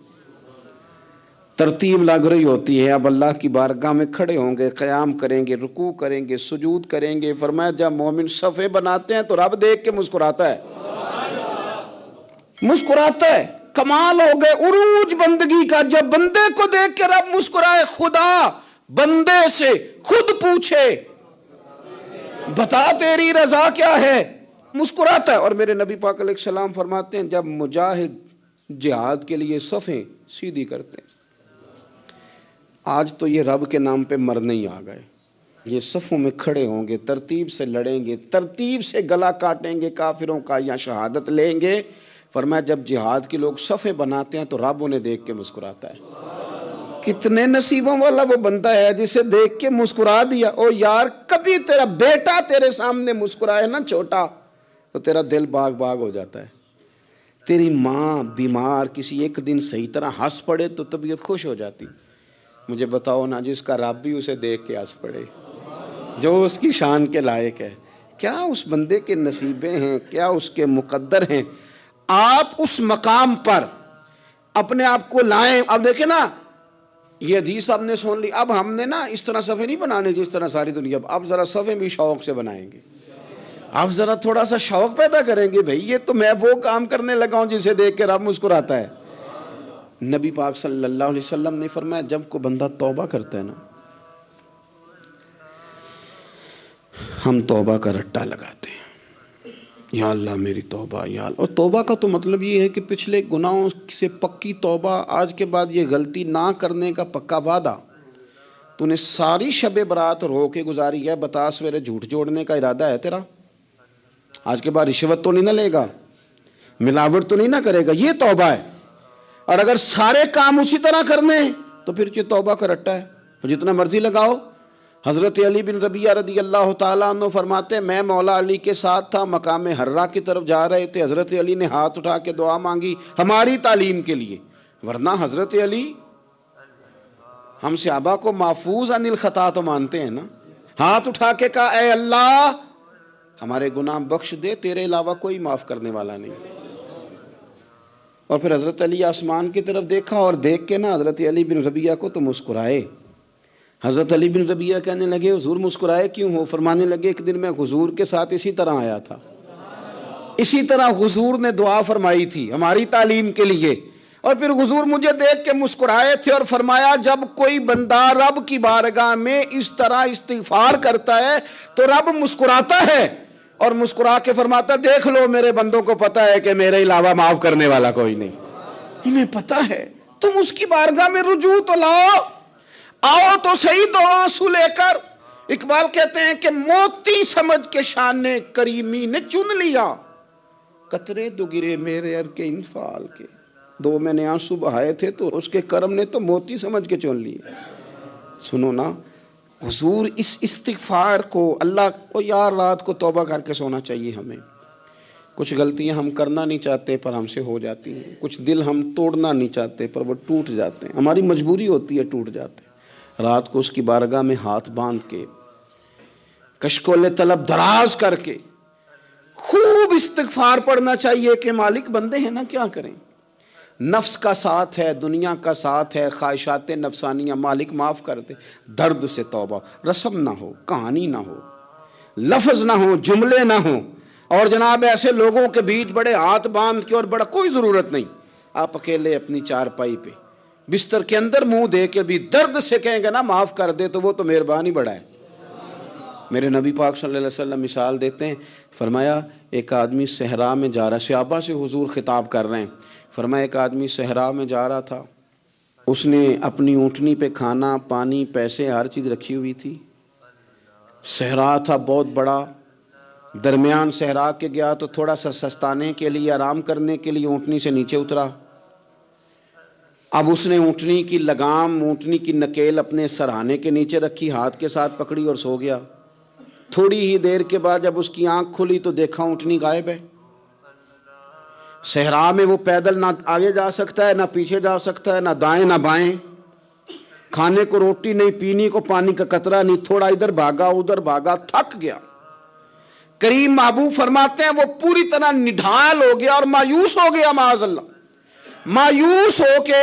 ترتیب لگ رہی ہوتی ہے، اب اللہ کی بارگاہ میں کھڑے ہوں گے، قیام کریں گے، رکوع کریں گے، سجود کریں گے، فرمایا جب مومن صفیں بناتے ہیں تو رب دیکھ کے مسکراتا ہے، مسکراتا ہے۔ کمال ہو گئے عروج بندگی کا، جب بندے کو دیکھ کے رب مسکرائے۔ خدا بندے سے خود پوچھے بتا تیری رضا کیا ہے، مسکراتا ہے۔ اور میرے نبی پاک علیہ السلام فرماتے ہیں جب مجاہد جہاد کے لیے صفیں سیدھی کرتے ہیں، آج تو یہ رب کے نام پہ مرنے ہی آ گئے، یہ صفوں میں کھڑے ہوں گے، ترتیب سے لڑیں گے، ترتیب سے گلا کاٹیں گے کافروں کا یا شہادت لیں گے۔ فرمایا جب جہاد کے لوگ صفیں بناتے ہیں تو رب انہیں دیکھ کے مسکراتا ہے۔ کتنے نصیبوں والا وہ بندہ ہے جسے دیکھ کے مسکرا دیا۔ او یار، کبھی تیرا بیٹا تیرے سامنے مسکرائے نا چھوٹا تو تیرا دل باغ باغ ہو جاتا ہے۔ تیری ماں بیمار کسی ایک دن صحیح طرح ہنس پڑے تو طبیعت خوش ہو جاتی۔ مجھے بتاؤ نا جس کا رب بھی اسے دیکھ کے ہنس پڑے، جو اس کی شان کے لائق ہے، کیا اس بندے کے نصیبیں ہیں، کیا اس کے مقدر ہیں۔ آپ اس مقام پر اپنے آپ کو لائیں۔ اب دیکھیں نا، یہ حدیث آپ نے سن لی، اب ہم نے نا اس طرح صفحے نہیں بنانے جس طرح ساری دنیا، اب ذرا صفحے بھی شوق سے بنائیں گے، اب ذرا تھوڑا سا شوق پیدا کریں گے۔ بھئی یہ تو میں وہ کام کرنے لگا ہوں جسے دیکھ کے رب مسکراتا ہے۔ نبی پاک صلی اللہ علیہ وسلم نے فرمایا جب کوئی بندہ توبہ کرتا ہے نا، ہم توبہ کا رٹا لگاتے ہیں، یا اللہ میری توبہ، یا اللہ۔ اور توبہ کا تو مطلب یہ ہے کہ پچھلے گناہوں سے پکی توبہ، آج کے بعد یہ غلطی نہ کرنے کا پکا وعدہ۔ تو نے ساری شب برات رو کے گزاری ہے، بتا سویرے جھوٹ جوڑنے کا ارادہ ہے تیرا؟ آج کے بعد رشوت تو نہیں نہ لے گا، ملاوٹ تو نہیں نہ کرے گا، یہ توبہ ہے۔ اور اگر سارے کام اسی طرح کرنے تو پھر یہ توبہ کا رٹا ہے، جتنا مرضی لگاؤ۔ حضرت علی بن ربیعہ رضی اللہ تعالیٰ عنہ فرماتے ہیں میں مولا علی کے ساتھ تھا، مقام حرہ کی طرف جا رہے تھے، حضرت علی نے ہاتھ اٹھا کے دعا مانگی ہماری تعلیم کے لیے، ورنہ حضرت علی ہم صحابہ کو محفوظ عن الخطا تو مانتے ہیں نا۔ ہاتھ اٹھا کے کہا اے اللہ ہمارے گناہ بخش دے، تیرے علاوہ کوئی معاف کرنے والا نہیں۔ اور پھر حضرت علی آسمان کی طرف دیکھا اور دیکھ کے نا حضرت علی بن ربیعہ کو تو مسکرائے۔ حضرت علی بن ربیعہ کہنے لگے حضور مسکرائے کیوں ہو؟ فرمانے لگے ایک دن میں حضور کے ساتھ اسی طرح آیا تھا، اسی طرح حضور نے دعا فرمائی تھی ہماری تعلیم کے لیے، اور پھر حضور مجھے دیکھ کے مسکرائے تھے اور فرمایا جب کوئی بندہ رب کی بارگاہ میں اس طرح استغفار کرتا ہے تو رب مسکراتا ہے، اور مسکرا کے فرماتا دیکھ لو میرے بندوں کو پتا ہے کہ میرے علاوہ معاف کرنے والا کوئی نہیں، انہیں پتا ہے، تم اس کی بارگاہ میں رجوع تو لاؤ، آؤ تو صحیح دو آنسو لے کر۔ اقبال کہتے ہیں کہ موتی سمجھ کے شان کریمی نے چن لیا، قطرے دو گرے میرے ار کے انفعال کے، دو میں نے آنسو بہائے تھے تو اس کے کرم نے تو موتی سمجھ کے چن لیے۔ سنو نا حضور اس استغفار کو اللہ کو، یار رات کو توبہ کر کے سونا چاہیے ہمیں۔ کچھ غلطیاں ہم کرنا نہیں چاہتے پر ہم سے ہو جاتی ہیں، کچھ دل ہم توڑنا نہیں چاہتے پر وہ ٹوٹ جاتے ہیں، ہماری مجبوری ہوتی ہے ٹوٹ جاتے ہیں۔ رات کو اس کی بارگاہ میں ہاتھ باندھ کے کشکول طلب دراز کر کے خوب استغفار پڑھنا چاہیے کہ مالک بندے ہیں نا کیا کریں، نفس کا ساتھ ہے، دنیا کا ساتھ ہے، خواہشات نفسانیہ، مالک معاف کر دے۔ درد سے توبہ، رسم نہ ہو، کہانی نہ ہو، لفظ نہ ہو، جملے نہ ہوں، اور جناب ایسے لوگوں کے بیچ بڑے ہاتھ باندھ کے اور بڑا کوئی ضرورت نہیں، آپ اکیلے اپنی چارپائی پہ بستر کے اندر منہ دے کے بھی درد سے کہیں گے نا معاف کر دے تو وہ تو مہربانی بڑا ہے۔ میرے نبی پاک صلی اللہ علیہ وسلم مثال دیتے ہیں، فرمایا ایک آدمی صحرا میں جا رہا، صحابہ سے حضور خطاب کر رہے ہیں، فرمایا ایک آدمی صحرا میں جا رہا تھا، اس نے اپنی اونٹنی پہ کھانا پانی پیسے ہر چیز رکھی ہوئی تھی، صحرا تھا بہت بڑا، درمیان صحرا کے گیا تو تھوڑا سا سستانے کے لیے آرام کرنے کے لیے اونٹنی سے نیچے اترا، اب اس نے اونٹنی کی لگام اونٹنی کی نکیل اپنے سرہانے کے نیچے رکھی، ہاتھ کے ساتھ پکڑی اور سو گیا۔ تھوڑی ہی دیر کے بعد جب اس کی آنکھ کھلی تو دیکھا اونٹنی غائب ہے۔ صحرا میں وہ پیدل نہ آگے جا سکتا ہے، نہ پیچھے جا سکتا ہے، نہ دائیں نہ بائیں، کھانے کو روٹی نہیں، پینے کو پانی کا قطرہ نہیں، تھوڑا ادھر بھاگا ادھر بھاگا، تھک گیا۔ کریم محبوب فرماتے ہیں وہ پوری طرح نڈھال ہو گیا اور مایوس ہو گیا، معاذ اللہ، مایوس ہو کے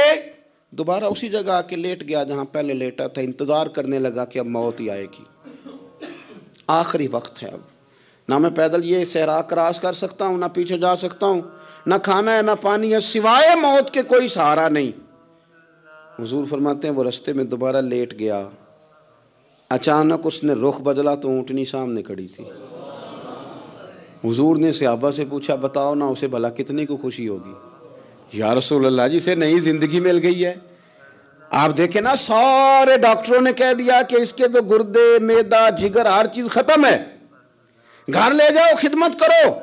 دوبارہ اسی جگہ آ کے لیٹ گیا جہاں پہلے لیٹا تھا، انتظار کرنے لگا کہ اب موت ہی آئے گی، آخری وقت ہے، اب نہ میں پیدل یہ صحرا کراس کر سکتا ہوں، نہ پیچھے جا سکتا ہوں، نہ کھانا ہے نہ پانی ہے، سوائے موت کے کوئی سہارا نہیں۔ حضور فرماتے ہیں وہ رستے میں دوبارہ لیٹ گیا، اچانک اس نے رخ بدلا تو اونٹنی سامنے کھڑی تھی۔ حضور نے صحابہ سے پوچھا بتاؤ نا اسے بھلا کتنے کو خوشی ہوگی؟ یا رسول اللہ جسے نئی زندگی مل گئی ہے۔ آپ دیکھیں نا سارے ڈاکٹروں نے کہہ دیا کہ اس کے تو گردے معدہ جگر ہر چیز ختم ہے، گھر لے جاؤ خدمت کرو،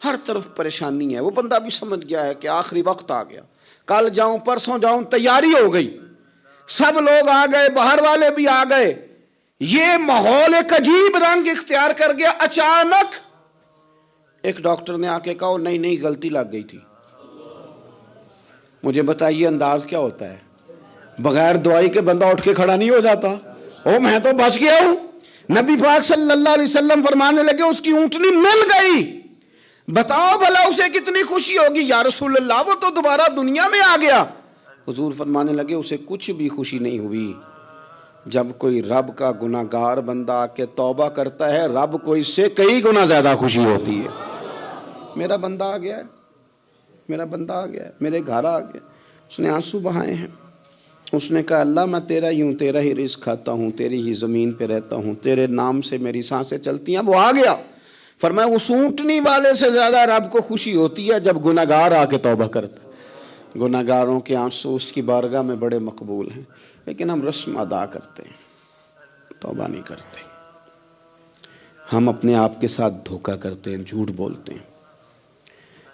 ہر طرف پریشانی ہے۔ وہ بندہ بھی سمجھ گیا ہے کہ آخری وقت آ گیا، کل جاؤں پرسوں جاؤں، تیاری ہو گئی، سب لوگ آ گئے، باہر والے بھی آ گئے، یہ ماحول ایک عجیب رنگ اختیار کر گیا۔ اچانک ایک ڈاکٹر نے آ کے کہا نہیں غلطی لگ گئی تھی۔ مجھے بتائیے انداز کیا ہوتا ہے؟ بغیر دوائی کے بندہ اٹھ کے کھڑا نہیں ہو جاتا، او میں تو بچ گیا ہوں۔ نبی پاک صلی اللہ علیہ وسلم فرمانے لگے اس کی اونٹنی مل گئی، بتاؤ بھلا اسے کتنی خوشی ہوگی؟ یا رسول اللہ وہ تو دوبارہ دنیا میں آ گیا۔ حضور فرمانے لگے اسے کچھ بھی خوشی نہیں ہوئی۔ جب کوئی رب کا گناہ گار بندہ آ کے توبہ کرتا ہے، رب کو اس سے کئی گنا زیادہ خوشی ہوتی ہے۔ میرا بندہ آ گیا ہے، میرا بندہ آ گیا ہے، میرے گھر آ گیا۔ اس نے آنسو بہائے ہیں، اس نے کہا اللہ میں تیرا ہی ہوں، تیرا ہی رزق کھاتا ہوں، تیری ہی زمین پہ رہتا ہوں، تیرے نام سے میری سانسیں چلتی ہیں۔ وہ آ گیا۔ فرمایا اس اونٹنی والے سے زیادہ رب کو خوشی ہوتی ہے جب گناہگار آ کے توبہ کرتا ہے۔ گناہگاروں کے آنسو اس کی بارگاہ میں بڑے مقبول ہیں، لیکن ہم رسم ادا کرتے ہیں، توبہ نہیں کرتے۔ ہم اپنے آپ کے ساتھ دھوکہ کرتے ہیں، جھوٹ بولتے ہیں۔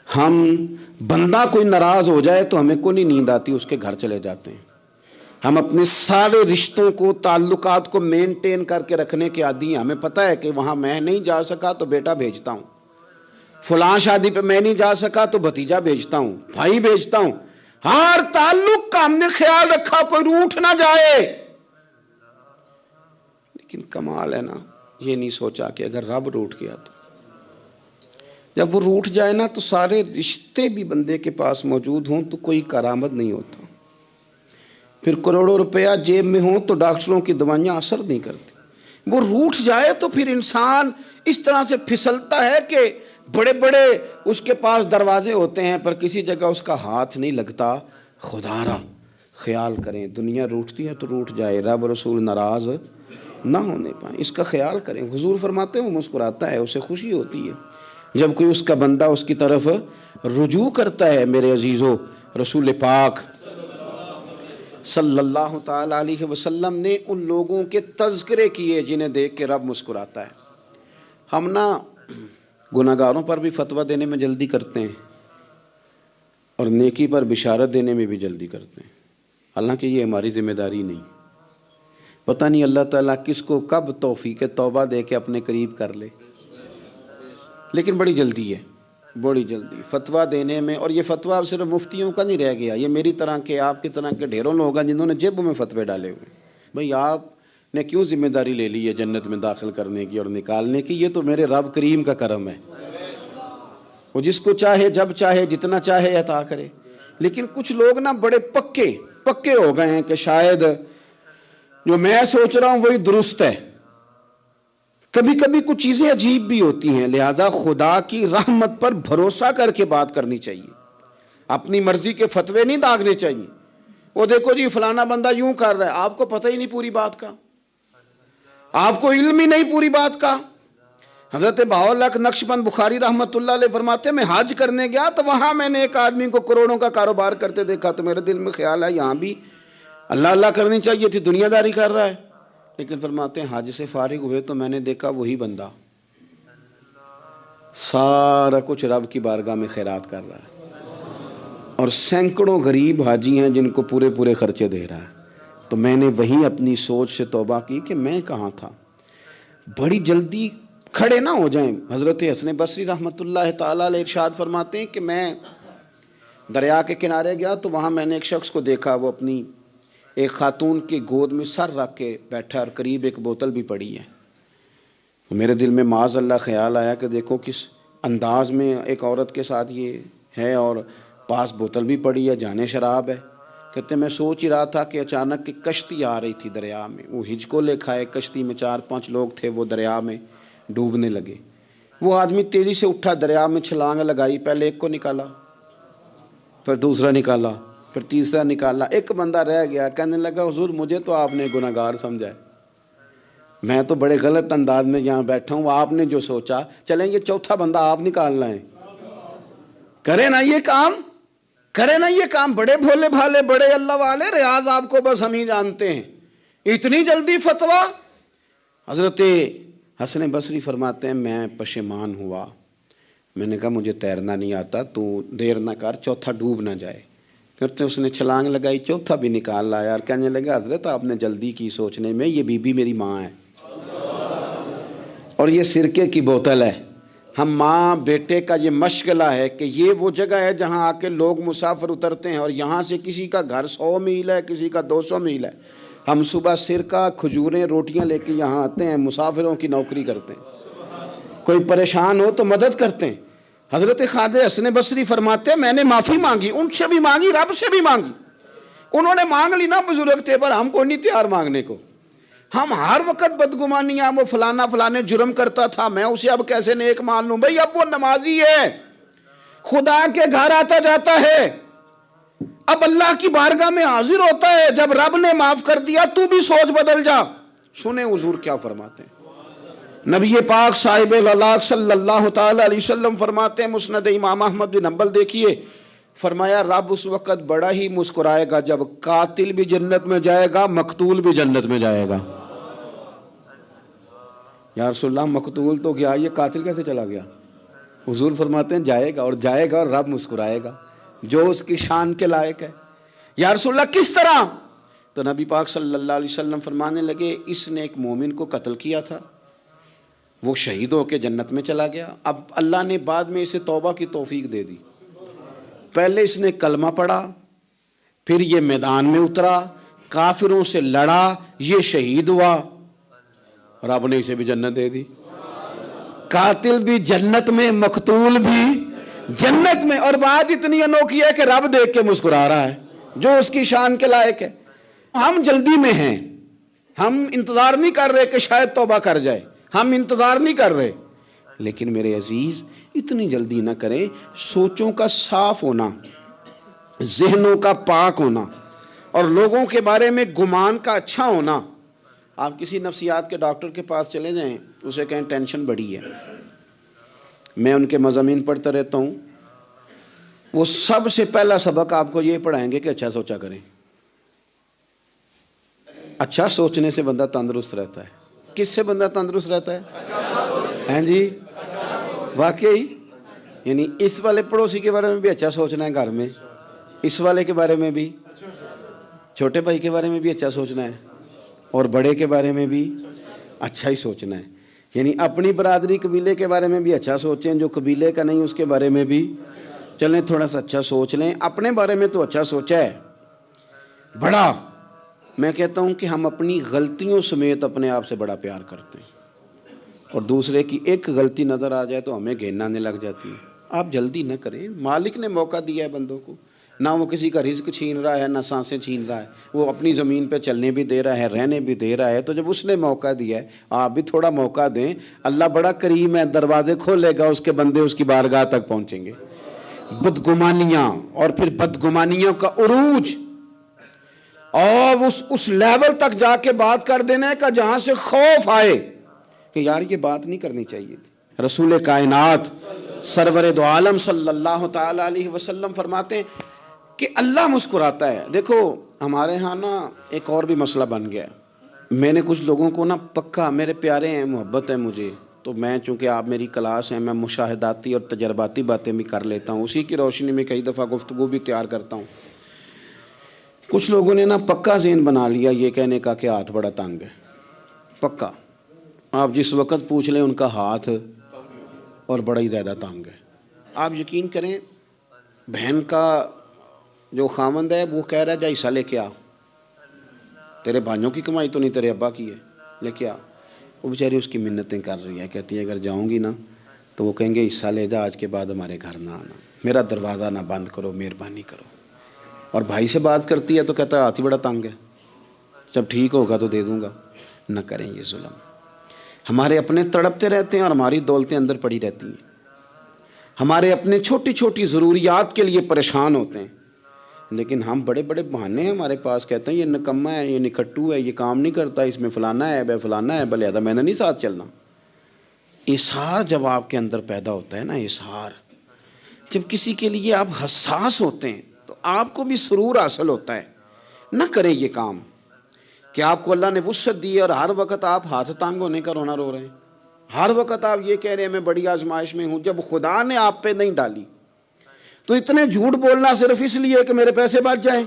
ہم بندہ کوئی ناراض ہو جائے تو ہمیں کو نہیں نیند آتی، اس کے گھر چلے جاتے ہیں۔ ہم اپنے سارے رشتوں کو تعلقات کو مینٹین کر کے رکھنے کے عادی ہیں۔ ہمیں پتہ ہے کہ وہاں میں نہیں جا سکا تو بیٹا بھیجتا ہوں، فلاں شادی پہ میں نہیں جا سکا تو بھتیجا بھیجتا ہوں، بھائی بھیجتا ہوں، ہر تعلق کا ہم نے خیال رکھا کوئی روٹھ نہ جائے۔ لیکن کمال ہے نا، یہ نہیں سوچا کہ اگر رب روٹھ گیا تو جب وہ روٹھ جائے نا تو سارے رشتے بھی بندے کے پاس موجود ہوں تو کوئی کارآمد نہیں ہوتا، پھر کروڑوں روپیہ جیب میں ہوں تو ڈاکٹروں کی دوائیاں اثر نہیں کرتی۔ وہ روٹھ جائے تو پھر انسان اس طرح سے پھسلتا ہے کہ بڑے بڑے اس کے پاس دروازے ہوتے ہیں پر کسی جگہ اس کا ہاتھ نہیں لگتا۔ خدا را خیال کریں، دنیا روٹھتی ہے تو روٹھ جائے، رب رسول ناراض نہ ہونے پائیں، اس کا خیال کریں۔ حضور فرماتے ہیں وہ مسکراتا ہے، اسے خوشی ہوتی ہے جب کوئی اس کا بندہ اس کی طرف رجوع کرتا ہے۔ میرے عزیزو، رسول پاک صلی اللہ تعالیٰ علیہ وسلم نے ان لوگوں کے تذکرے کیے جنہیں دیکھ کے رب مسکراتا ہے۔ ہم نا گناہگاروں پر بھی فتویٰ دینے میں جلدی کرتے ہیں اور نیکی پر بشارت دینے میں بھی جلدی کرتے ہیں، حالانکہ یہ ہماری ذمہ داری نہیں۔ پتہ نہیں اللہ تعالیٰ کس کو کب توفیق توبہ دے کے اپنے قریب کر لے، لیکن بڑی جلدی ہے، بڑی جلدی فتویٰ دینے میں۔ اور یہ فتویٰ صرف مفتیوں کا نہیں رہ گیا، یہ میری طرح کے آپ کی طرح کے ڈھیروں لوگ ہیں جنہوں نے جیبوں میں فتوے ڈالے ہوئے۔ بھئی آپ نے کیوں ذمہ داری لے لی ہے جنت میں داخل کرنے کی اور نکالنے کی؟ یہ تو میرے رب کریم کا کرم ہے، وہ جس کو چاہے جب چاہے جتنا چاہے عطا کرے۔ لیکن کچھ لوگ نا بڑے پکے ہو گئے ہیں کہ شاید جو میں سوچ رہا ہوں وہی درست ہے۔ کبھی کبھی کچھ چیزیں عجیب بھی ہوتی ہیں، لہذا خدا کی رحمت پر بھروسہ کر کے بات کرنی چاہیے، اپنی مرضی کے فتوے نہیں داغنے چاہیے۔ وہ دیکھو جی فلانا بندہ یوں کر رہا ہے، آپ کو پتہ ہی نہیں پوری بات کا، آپ کو علم ہی نہیں پوری بات کا۔ حضرت بہاءاللہ نقشبند بخاری رحمۃ اللہ علیہ فرماتے ہیں میں حج کرنے گیا تو وہاں میں نے ایک آدمی کو کروڑوں کا کاروبار کرتے دیکھا تو میرے دل میں خیال ہے یہاں بھی اللہ اللہ کرنی چاہیے تھی، دنیا داری کر رہا ہے۔ لیکن فرماتے ہیں حج سے فارغ ہوئے تو میں نے دیکھا وہی بندہ سارا کچھ رب کی بارگاہ میں خیرات کر رہا ہے، اور سینکڑوں غریب حاجی ہیں جن کو پورے خرچے دے رہا ہے۔ تو میں نے وہیں اپنی سوچ سے توبہ کی کہ میں کہاں تھا، بڑی جلدی کھڑے نہ ہو جائیں۔ حضرت حسن بصری رحمۃ اللہ تعالیٰ علیہ ارشاد فرماتے ہیں کہ میں دریا کے کنارے گیا تو وہاں میں نے ایک شخص کو دیکھا، وہ اپنی ایک خاتون کی گود میں سر رکھ کے بیٹھا اور قریب ایک بوتل بھی پڑی ہے۔ میرے دل میں معاذ اللہ خیال آیا کہ دیکھو کس انداز میں ایک عورت کے ساتھ یہ ہے، اور پاس بوتل بھی پڑی ہے، جانے شراب ہے۔ کہتے میں سوچ ہی رہا تھا کہ اچانک ایک کشتی آ رہی تھی دریا میں، وہ ہچکو لے کھائے، کشتی میں 4-5 لوگ تھے، وہ دریا میں ڈوبنے لگے۔ وہ آدمی تیزی سے اٹھا، دریا میں چھلانگ لگائی، پہلے ایک کو نکالا، پھر دوسرا نکالا، پھر تیسرا نکالا، ایک بندہ رہ گیا۔ کہنے لگا حضور مجھے تو آپ نے گناہگار سمجھا ہے، میں تو بڑے غلط انداز میں یہاں بیٹھا ہوں، آپ نے جو سوچا، چلیں یہ چوتھا بندہ آپ نکالنا ہے، کرے نا یہ کام، کرے نا یہ کام۔ بڑے بھولے بھالے، بڑے اللہ والے، ریاض آپ کو بس ہم ہی جانتے ہیں، اتنی جلدی فتویٰ۔ حضرت حسن بصری فرماتے ہیں میں پشیمان ہوا، میں نے کہا مجھے تیرنا نہیں آتا، تو دیر نہ کر، چوتھا ڈوب نہ جائے۔ کرتے اس نے چھلانگ لگائی، چوتھا بھی نکال لایا، اور کہنے لگا حضرت آپ نے جلدی کی سوچنے میں، یہ بی بی میری ماں ہے اور یہ سرکے کی بوتل ہے۔ ہم ماں بیٹے کا یہ مشغلہ ہے کہ یہ وہ جگہ ہے جہاں آ کے لوگ مسافر اترتے ہیں، اور یہاں سے کسی کا گھر 100 میل ہے، کسی کا 200 میل ہے۔ ہم صبح سرکہ، کھجوریں، روٹیاں لے کے یہاں آتے ہیں، مسافروں کی نوکری کرتے ہیں، کوئی پریشان ہو تو مدد کرتے ہیں۔ حضرت خواجہ حسن بصری فرماتے ہیں میں نے معافی مانگی، ان سے بھی مانگی، رب سے بھی مانگی۔ انہوں نے مانگ لی نا، بزرگ تھے، پر ہم کو نہیں تیار مانگنے کو۔ ہم ہر وقت بدگمانیاں، وہ فلانا فلانے جرم کرتا تھا، میں اسے اب کیسے نیک مان لوں؟ بھئی اب وہ نمازی ہے، خدا کے گھر آتا جاتا ہے، اب اللہ کی بارگاہ میں حاضر ہوتا ہے، جب رب نے معاف کر دیا تو بھی سوچ بدل جا۔ سنیں حضور کیا فرماتے ہیں۔ نبی پاک صاحب العلاق صلی اللہ تعالی علیہ وسلم فرماتے ہیں، مسند امام احمد بن حنبل دیکھیے، فرمایا رب اس وقت بڑا ہی مسکرائے گا جب قاتل بھی جنت میں جائے گا، مقتول بھی جنت میں جائے گا۔ یا رسول اللہ مقتول تو گیا، یہ قاتل کیسے چلا گیا؟ حضور فرماتے ہیں جائے گا، اور جائے گا اور رب مسکرائے گا، جو اس کی شان کے لائق ہے۔ یا رسول اللہ کس طرح؟ تو نبی پاک صلی اللہ علیہ وسلم فرمانے لگے اس نے ایک مومن کو قتل کیا تھا، وہ شہید ہو کے جنت میں چلا گیا، اب اللہ نے بعد میں اسے توبہ کی توفیق دے دی۔ پہلے اس نے کلمہ پڑھا، پھر یہ میدان میں اترا، کافروں سے لڑا، یہ شہید ہوا، رب نے اسے بھی جنت دے دی۔ قاتل بھی جنت میں، مقتول بھی جنت میں، اور بات اتنی انوکھی ہے کہ رب دیکھ کے مسکرا رہا ہے، جو اس کی شان کے لائق ہے۔ ہم جلدی میں ہیں، ہم انتظار نہیں کر رہے کہ شاید توبہ کر جائے، ہم انتظار نہیں کر رہے، لیکن میرے عزیز اتنی جلدی نہ کریں۔ سوچوں کا صاف ہونا، ذہنوں کا پاک ہونا، اور لوگوں کے بارے میں گمان کا اچھا ہونا۔ آپ کسی نفسیات کے ڈاکٹر کے پاس چلے جائیں، اسے کہیں ٹینشن بڑی ہے، میں ان کے مضامین پڑھتا رہتا ہوں، وہ سب سے پہلا سبق آپ کو یہ پڑھائیں گے کہ اچھا سوچا کریں۔ اچھا سوچنے سے بندہ تندرست رہتا ہے۔ کس سے بندہ تندرست رہتا ہے؟ ہیں جی واقعی، یعنی اس والے پڑوسی کے بارے میں بھی اچھا سوچنا ہے گھر میں، اس والے کے بارے میں بھی، چھوٹے بھائی کے بارے میں بھی اچھا سوچنا ہے، اور بڑے کے بارے میں بھی اچھا ہی سوچنا ہے۔ یعنی اپنی برادری قبیلے کے بارے میں بھی اچھا سوچیں، جو قبیلے کا نہیں اس کے بارے میں بھی چلیں تھوڑا سا اچھا سوچ لیں۔ اپنے بارے میں تو اچھا سوچا ہے بڑا، میں کہتا ہوں کہ ہم اپنی غلطیوں سمیت اپنے آپ سے بڑا پیار کرتے ہیں، اور دوسرے کی ایک غلطی نظر آ جائے تو ہمیں گھن آنے لگ جاتی ہے۔ آپ جلدی نہ کریں، مالک نے موقع دیا ہے بندوں کو، نہ وہ کسی کا رزق چھین رہا ہے، نہ سانسیں چھین رہا ہے، وہ اپنی زمین پہ چلنے بھی دے رہا ہے، رہنے بھی دے رہا ہے، تو جب اس نے موقع دیا ہے آپ بھی تھوڑا موقع دیں۔ اللہ بڑا کریم ہے، دروازے کھولے گا، اس کے بندے اس کی بارگاہ تک پہنچیں گے۔ بدگمانیاں، اور پھر بدگمانیوں کا عروج، اور اس لیول تک جا کے بات کر دینے کا جہاں سے خوف آئے کہ یار یہ بات نہیں کرنی چاہیے تھی۔ رسول کائنات سرور دو عالم صلی اللہ تعالی علیہ وسلم فرماتے ہیں کہ اللہ مسکراتا ہے۔ دیکھو ہمارے ہاں نا ایک اور بھی مسئلہ بن گیا ہے، میں نے کچھ لوگوں کو نا پکا، میرے پیارے ہیں، محبت ہے مجھے، تو میں چونکہ آپ میری کلاس ہیں، میں مشاہداتی اور تجرباتی باتیں بھی کر لیتا ہوں، اسی کی روشنی میں کئی دفعہ گفتگو بھی تیار کرتا ہوں۔ کچھ لوگوں نے نا پکا ذہن بنا لیا یہ کہنے کا کہ ہاتھ بڑا تنگ ہے، پکا، آپ جس وقت پوچھ لیں ان کا ہاتھ اور بڑا ہی زیادہ تنگ ہے. آپ یقین کریں بہن کا جو خامند ہے وہ کہہ رہا ہے جا حصہ لے کے آ, تیرے بھائیوں کی کمائی تو نہیں تیرے ابا کی ہے, لے کے آ. وہ بیچاری اس کی منتیں کر رہی ہے, کہتی ہے اگر جاؤں گی نا تو وہ کہیں گے حصہ لے جا, آج کے بعد ہمارے گھر نہ آنا, میرا دروازہ نہ بند کرو, مہربانی کرو. اور بھائی سے بات کرتی ہے تو کہتا ہے ہاتھ ہی بڑا تنگ ہے, جب ٹھیک ہوگا تو دے دوں گا. نہ کریں یہ ظلم. ہمارے اپنے تڑپتے رہتے ہیں اور ہماری دولتیں اندر پڑی رہتی ہیں. ہمارے اپنے چھوٹی چھوٹی ضروریات کے لیے پریشان ہوتے ہیں, لیکن ہم بڑے بڑے بہانے ہیں ہمارے پاس, کہتے ہیں یہ نکما ہے, یہ نکھٹو ہے, یہ کام نہیں کرتا, اس میں فلانا ہے, بے فلانا ہے, بلے میں نے نہیں ساتھ چلنا. اظہار جب آپ کے اندر پیدا ہوتا ہے نا, اظہار جب کسی کے لیے آپ حساس ہوتے ہیں تو آپ کو بھی سرور حاصل ہوتا ہے. نہ کریں یہ کام کہ آپ کو اللہ نے وسعت دی ہے اور ہر وقت آپ ہاتھ تانگ ہونے کا رونا رو رہے ہیں, ہر وقت آپ یہ کہہ رہے ہیں میں بڑی آزمائش میں ہوں, جب خدا نے آپ پہ نہیں ڈالی. تو اتنے جھوٹ بولنا صرف اس لیے کہ میرے پیسے بچ جائیں,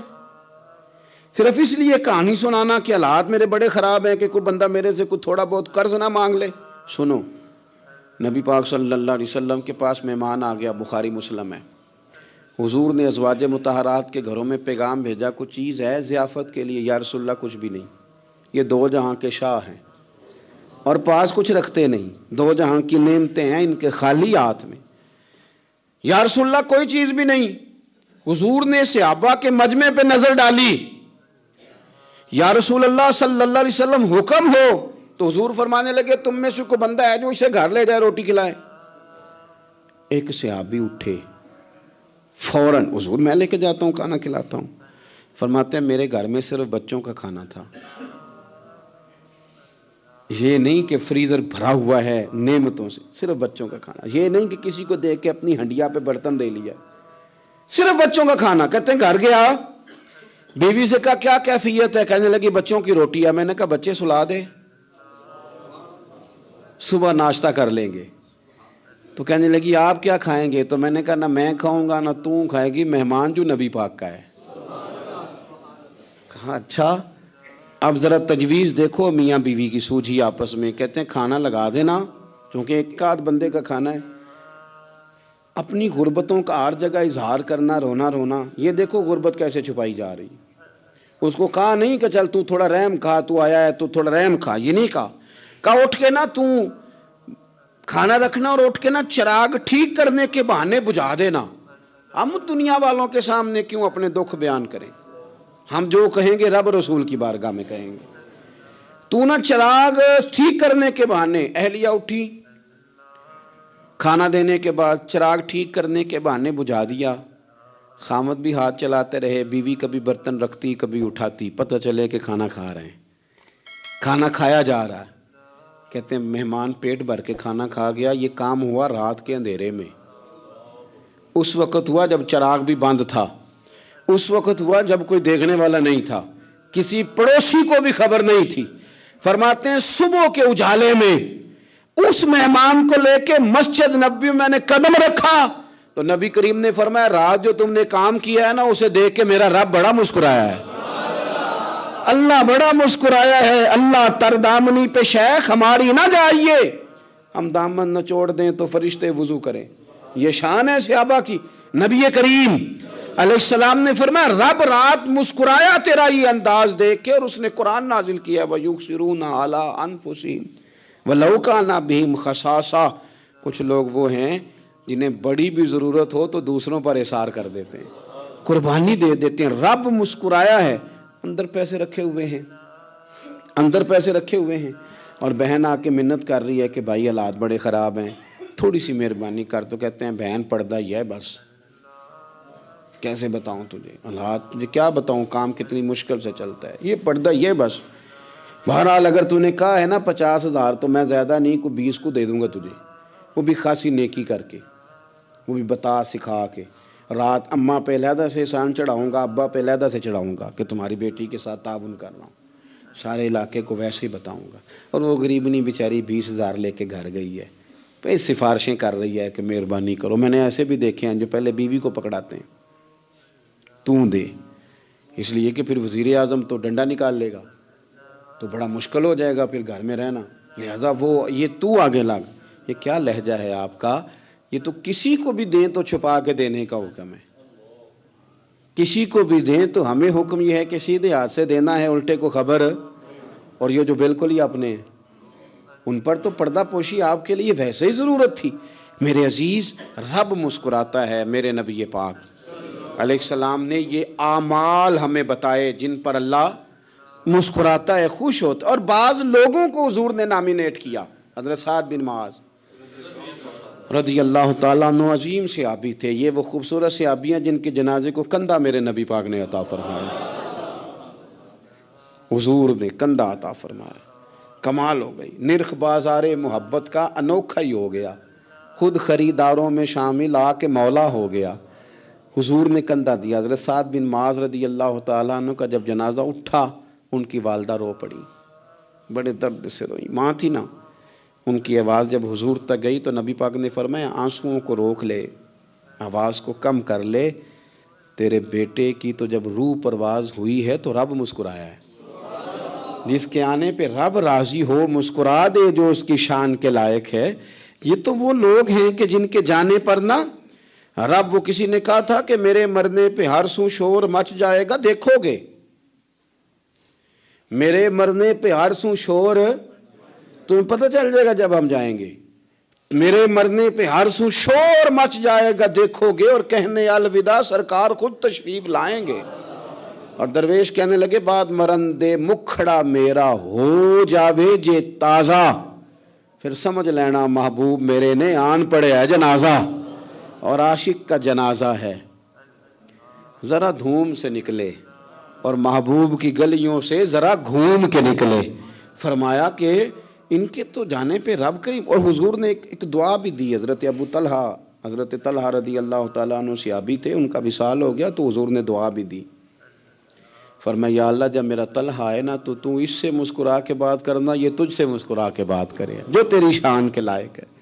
صرف اس لیے کہانی سنانا کہ حالات میرے بڑے خراب ہیں کہ کوئی بندہ میرے سے کوئی تھوڑا بہت قرض نہ مانگ لے. سنو, نبی پاک صلی اللہ علیہ وسلم کے پاس مہمان آ گیا, بخاری مسلم ہے. حضور نے ازواج مطہرات کے گھروں میں پیغام بھیجا, کچھ چیز ہے ضیافت کے لیے. یا رسول اللہ کچھ بھی نہیں, یہ دو جہاں کے شاہ ہیں اور پاس کچھ رکھتے نہیں, دو جہاں کی نعمتیں ہیں ان کے خالی ہاتھ میں. یا رسول اللہ کوئی چیز بھی نہیں. حضور نے صحابہ کے مجمع پہ نظر ڈالی, یا رسول اللہ صلی اللہ علیہ وسلم حکم ہو. تو حضور فرمانے لگے تم میں سے کوئی بندہ ہے جو اسے گھر لے جائے روٹی کھلائے. ایک صحابی اٹھے فوراً, حضور میں لے کے جاتا ہوں کھانا کھلاتا ہوں. فرماتے ہیں میرے گھر میں صرف بچوں کا کھانا تھا, یہ نہیں کہ فریزر بھرا ہوا ہے نعمتوں سے, صرف بچوں کا کھانا. یہ نہیں کہ کسی کو دیکھ کے اپنی ہنڈیا پہ برتن دے لیا, صرف بچوں کا کھانا. کہتے ہیں گھر گیا, بیوی سے کہا کیا کیفیت ہے, کہنے لگی بچوں کی روٹی ہے. میں نے کہا بچے سلا دے, صبح ناشتہ کر لیں گے. تو کہنے لگی آپ کیا کھائیں گے؟ تو میں نے کہا نہ میں کھاؤں گا نہ تو کھائے گی, مہمان جو نبی پاک کا ہے. کہا اچھا, اب ذرا تجویز دیکھو میاں بیوی کی سوجھی آپس میں. کہتے ہیں کھانا لگا دینا, کیونکہ ایک آدھ بندے کا کھانا ہے. اپنی غربتوں کا ہر جگہ اظہار کرنا, رونا رونا. یہ دیکھو غربت کیسے چھپائی جا رہی. اس کو کہا نہیں کہ چل تو تھوڑا رحم کھا, تو آیا ہے تو تھوڑا رحم کھا, یہ نہیں کہا. کہا اٹھ کے نا تو کھانا رکھنا اور اٹھ کے نا چراغ ٹھیک کرنے کے بہانے بجھا دینا. ہم دنیا والوں کے سامنے کیوں اپنے دکھ بیان کریں؟ ہم جو کہیں گے رب رسول کی بارگاہ میں کہیں گے. تو نا چراغ ٹھیک کرنے کے بہانے. اہلیہ اٹھی, کھانا دینے کے بعد چراغ ٹھیک کرنے کے بہانے بجھا دیا. خامد بھی ہاتھ چلاتے رہے, بیوی کبھی برتن رکھتی کبھی اٹھاتی, پتہ چلے کہ کھانا کھا رہے ہیں, کھانا کھایا جا رہا ہے. کہتے ہیں مہمان پیٹ بھر کے کھانا کھا گیا. یہ کام ہوا رات کے اندھیرے میں, اس وقت ہوا جب چراغ بھی بند تھا, اس وقت ہوا جب کوئی دیکھنے والا نہیں تھا, کسی پڑوسی کو بھی خبر نہیں تھی. فرماتے ہیں صبح کے اجالے میں اس مہمان کو لے کے مسجد نبوی میں نے قدم رکھا تو نبی کریم نے فرمایا رات جو تم نے کام کیا ہے نا اسے دیکھ کے میرا رب بڑا مسکرایا ہے, اللہ بڑا مسکرایا ہے. اللہ تر دامنی پہ شیخ ہماری نہ جائیے, ہم دامن نہ چھوڑ دیں تو فرشتے وضو کریں. یہ شان ہے صحابہ کی. نبی کریم علیہ السلام نے فرمایا رب رات مسکرایا تیرا یہ انداز دیکھ کے, اور اس نے قرآن نازل کیا وَيُؤْثِرُونَ عَلَىٰ أَنفُسِهِمْ وَلَوْ كَانَ بِهِمْ خَصَاصَةٌ. کچھ لوگ وہ ہیں جنہیں بڑی بھی ضرورت ہو تو دوسروں پر اثار کر دیتے ہیں, قربانی دے دیتے ہیں. رب مسکرایا ہے, اندر پیسے رکھے ہوئے ہیں, اندر پیسے رکھے ہوئے ہیں. اور بہن آ کے منت کر رہی ہے کہ بھائی حالات بڑے خراب ہیں, تھوڑی سی مہربانی کر. تو کہتے ہیں بہن پردہ ہی ہے بس, کیسے بتاؤں تجھے حالات, تجھے کیا بتاؤں کام کتنی مشکل سے چلتا ہے, یہ پردہ یہ بس. بہرحال اگر تو نے کہا ہے نا 50,000 تو میں زیادہ نہیں کو 20 کو دے دوں گا تجھے, وہ بھی خاصی نیکی کر کے, وہ بھی بتا سکھا کے. رات اماں پہ علیحدہ سے احسان چڑھاؤں گا, ابا پہ علیحدہ سے چڑھاؤں گا کہ تمہاری بیٹی کے ساتھ تعاون کر رہا ہوں, سارے علاقے کو ویسے ہی بتاؤں گا. اور وہ غریبنی بیچاری 20,000 لے کے گھر گئی ہے, پھر سفارشیں کر رہی ہے کہ مہربانی کرو. میں نے ایسے بھی دیکھے ہیں جو پہلے بیوی کو پکڑاتے ہیں تو دے, اس لیے کہ پھر وزیر اعظم تو ڈنڈا نکال لے گا تو بڑا مشکل ہو جائے گا پھر گھر میں رہنا. لہذا وہ یہ تو آگے لگ، یہ کیا لہجہ ہے آپ کا؟ یہ تو کسی کو بھی دیں تو چھپا کے دینے کا حکم ہے، کسی کو بھی دیں تو ہمیں حکم یہ ہے کہ سیدھے ہاتھ سے دینا ہے، الٹے کو خبر۔ اور یہ جو بالکل ہی اپنے ہیں، ان پر تو پردہ پوشی آپ کے لیے ویسے ہی ضرورت تھی۔ میرے عزیز، رب مسکراتا ہے، میرے نبی پاک علیہ السلام نے یہ اعمال ہمیں بتائے جن پر اللہ مسکراتا ہے، خوش ہوتا ہے۔ اور بعض لوگوں کو حضور نے نامینیٹ کیا، حضرت سعد بن معاذ رضی اللہ تعالیٰ عنہ عظیم صحابی تھے، یہ وہ خوبصورت صحابیاں جن کے جنازے کو کندھا میرے نبی پاک نے عطا فرمایا، حضور نے کندھا عطا فرمایا۔ کمال ہو گئی، نرخ بازار محبت کا انوکھا ہی ہو گیا، خود خریداروں میں شامل آ کے مولا ہو گیا۔ حضور نے کندھا دیا۔ حضرت سعد بن معاذ رضی اللہ تعالیٰ عنہ کا جب جنازہ اٹھا، ان کی والدہ رو پڑی، بڑے درد سے روئی، ماں تھی نا۔ ان کی آواز جب حضور تک گئی تو نبی پاک نے فرمایا آنسوؤں کو روک لے، آواز کو کم کر لے، تیرے بیٹے کی تو جب روح پرواز ہوئی ہے تو رب مسکرایا ہے۔ جس کے آنے پہ رب راضی ہو، مسکرا دے جو اس کی شان کے لائق ہے۔ یہ تو وہ لوگ ہیں کہ جن کے جانے پر نہ رب، وہ کسی نے کہا تھا کہ میرے مرنے پہ ہر سو شور مچ جائے گا، دیکھو گے میرے مرنے پہ ہر سو شور، تمہیں پتہ چل جائے گا جب ہم جائیں گے، میرے مرنے پہ ہر سو شور مچ جائے گا، دیکھو گے، اور کہنے الوداع سرکار خود تشریف لائیں گے۔ اور درویش کہنے لگے بعد مرندے مکھڑا میرا ہو جاوے جے تازہ، پھر سمجھ لینا محبوب میرے نے آن پڑے ہے جنازہ۔ اور عاشق کا جنازہ ہے، ذرا دھوم سے نکلے اور محبوب کی گلیوں سے ذرا گھوم کے نکلے۔ فرمایا کہ ان کے تو جانے پہ رب کریم۔ اور حضور نے ایک دعا بھی دی۔ حضرت طلحہ رضی اللہ تعالیٰ عنہ صحابی تھے، ان کا وصال ہو گیا تو حضور نے دعا بھی دی۔ فرمایا یا اللہ جب میرا طلحہ آئے نا تو اس سے مسکرا کے بات کرنا، یہ تجھ سے مسکرا کے بات کرے جو تیری شان کے لائق ہے۔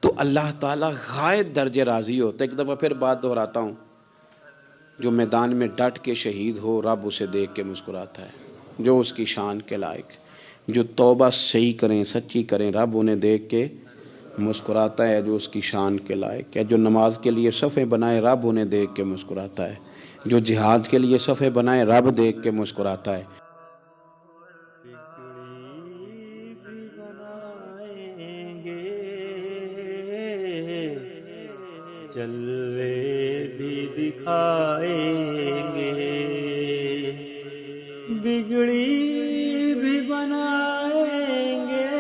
تو اللہ تعالیٰ غائب درجے راضی ہوتا ہے۔ ایک دفعہ پھر بات دہراتا ہوں، جو میدان میں ڈٹ کے شہید ہو رب اسے دیکھ کے مسکراتا ہے، جو اس کی شان کے لائق۔ جو توبہ صحیح کریں، سچی کریں، رب انہیں دیکھ کے مسکراتا ہے جو اس کی شان کے لائق ہے۔ جو نماز کے لیے صفیں بنائے رب انہیں دیکھ کے مسکراتا ہے۔ جو جہاد کے لیے صفیں بنائے رب دیکھ کے مسکراتا ہے۔ جلوے بھی دکھائیں گے، بگڑی بھی بنائیں گے،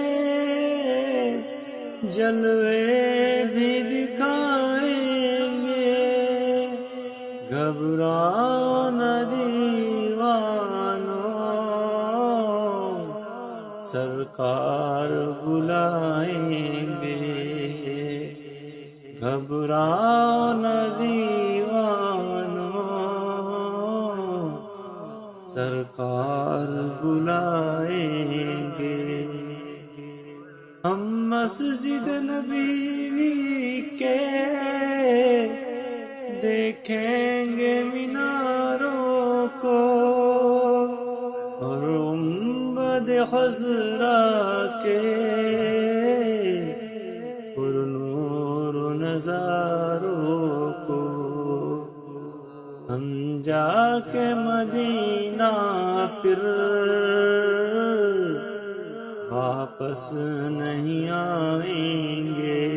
جلوے بھی دکھائیں گے، گھبراؤ نہ دیوانو، سرکار بلائیں گے، گھبراؤ نہ دیوانو، سرکار بلائیں گے۔ ہم مسجد نبوی کے دیکھیں گے میناروں کو، اور گنبد خضرا کے پرنور نظاروں کو، ہم جا کے مدینہ پھر واپس نہیں آئیں گے،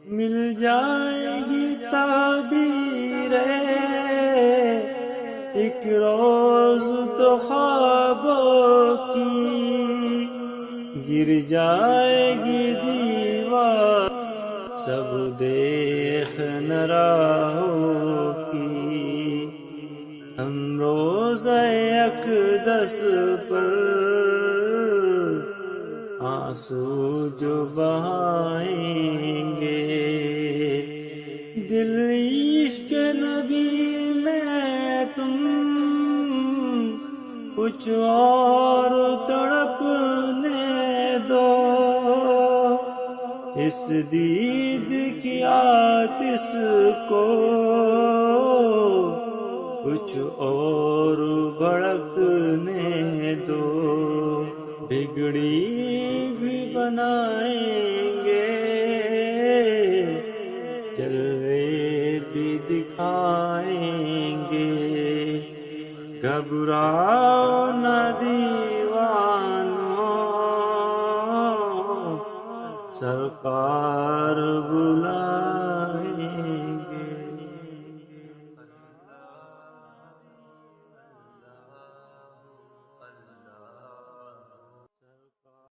مل جائے گی تعبیر ایک روز تو خوابوں کی، گر جائے گی دیوار سب دیکھ نہ راہوں کی، ہم روزہ اقدس پر آنسو جو بہائیں گے، دل عشق نبی میں تم کچھ اور تڑپنے دو، اس دید کی آتش کو کچھ اور بھڑکنے دو، بگڑی بھی بنائیں گے، جلوے بھی دکھائیں گے، گھبراؤ نہ دیوانو، سرکار بلائیں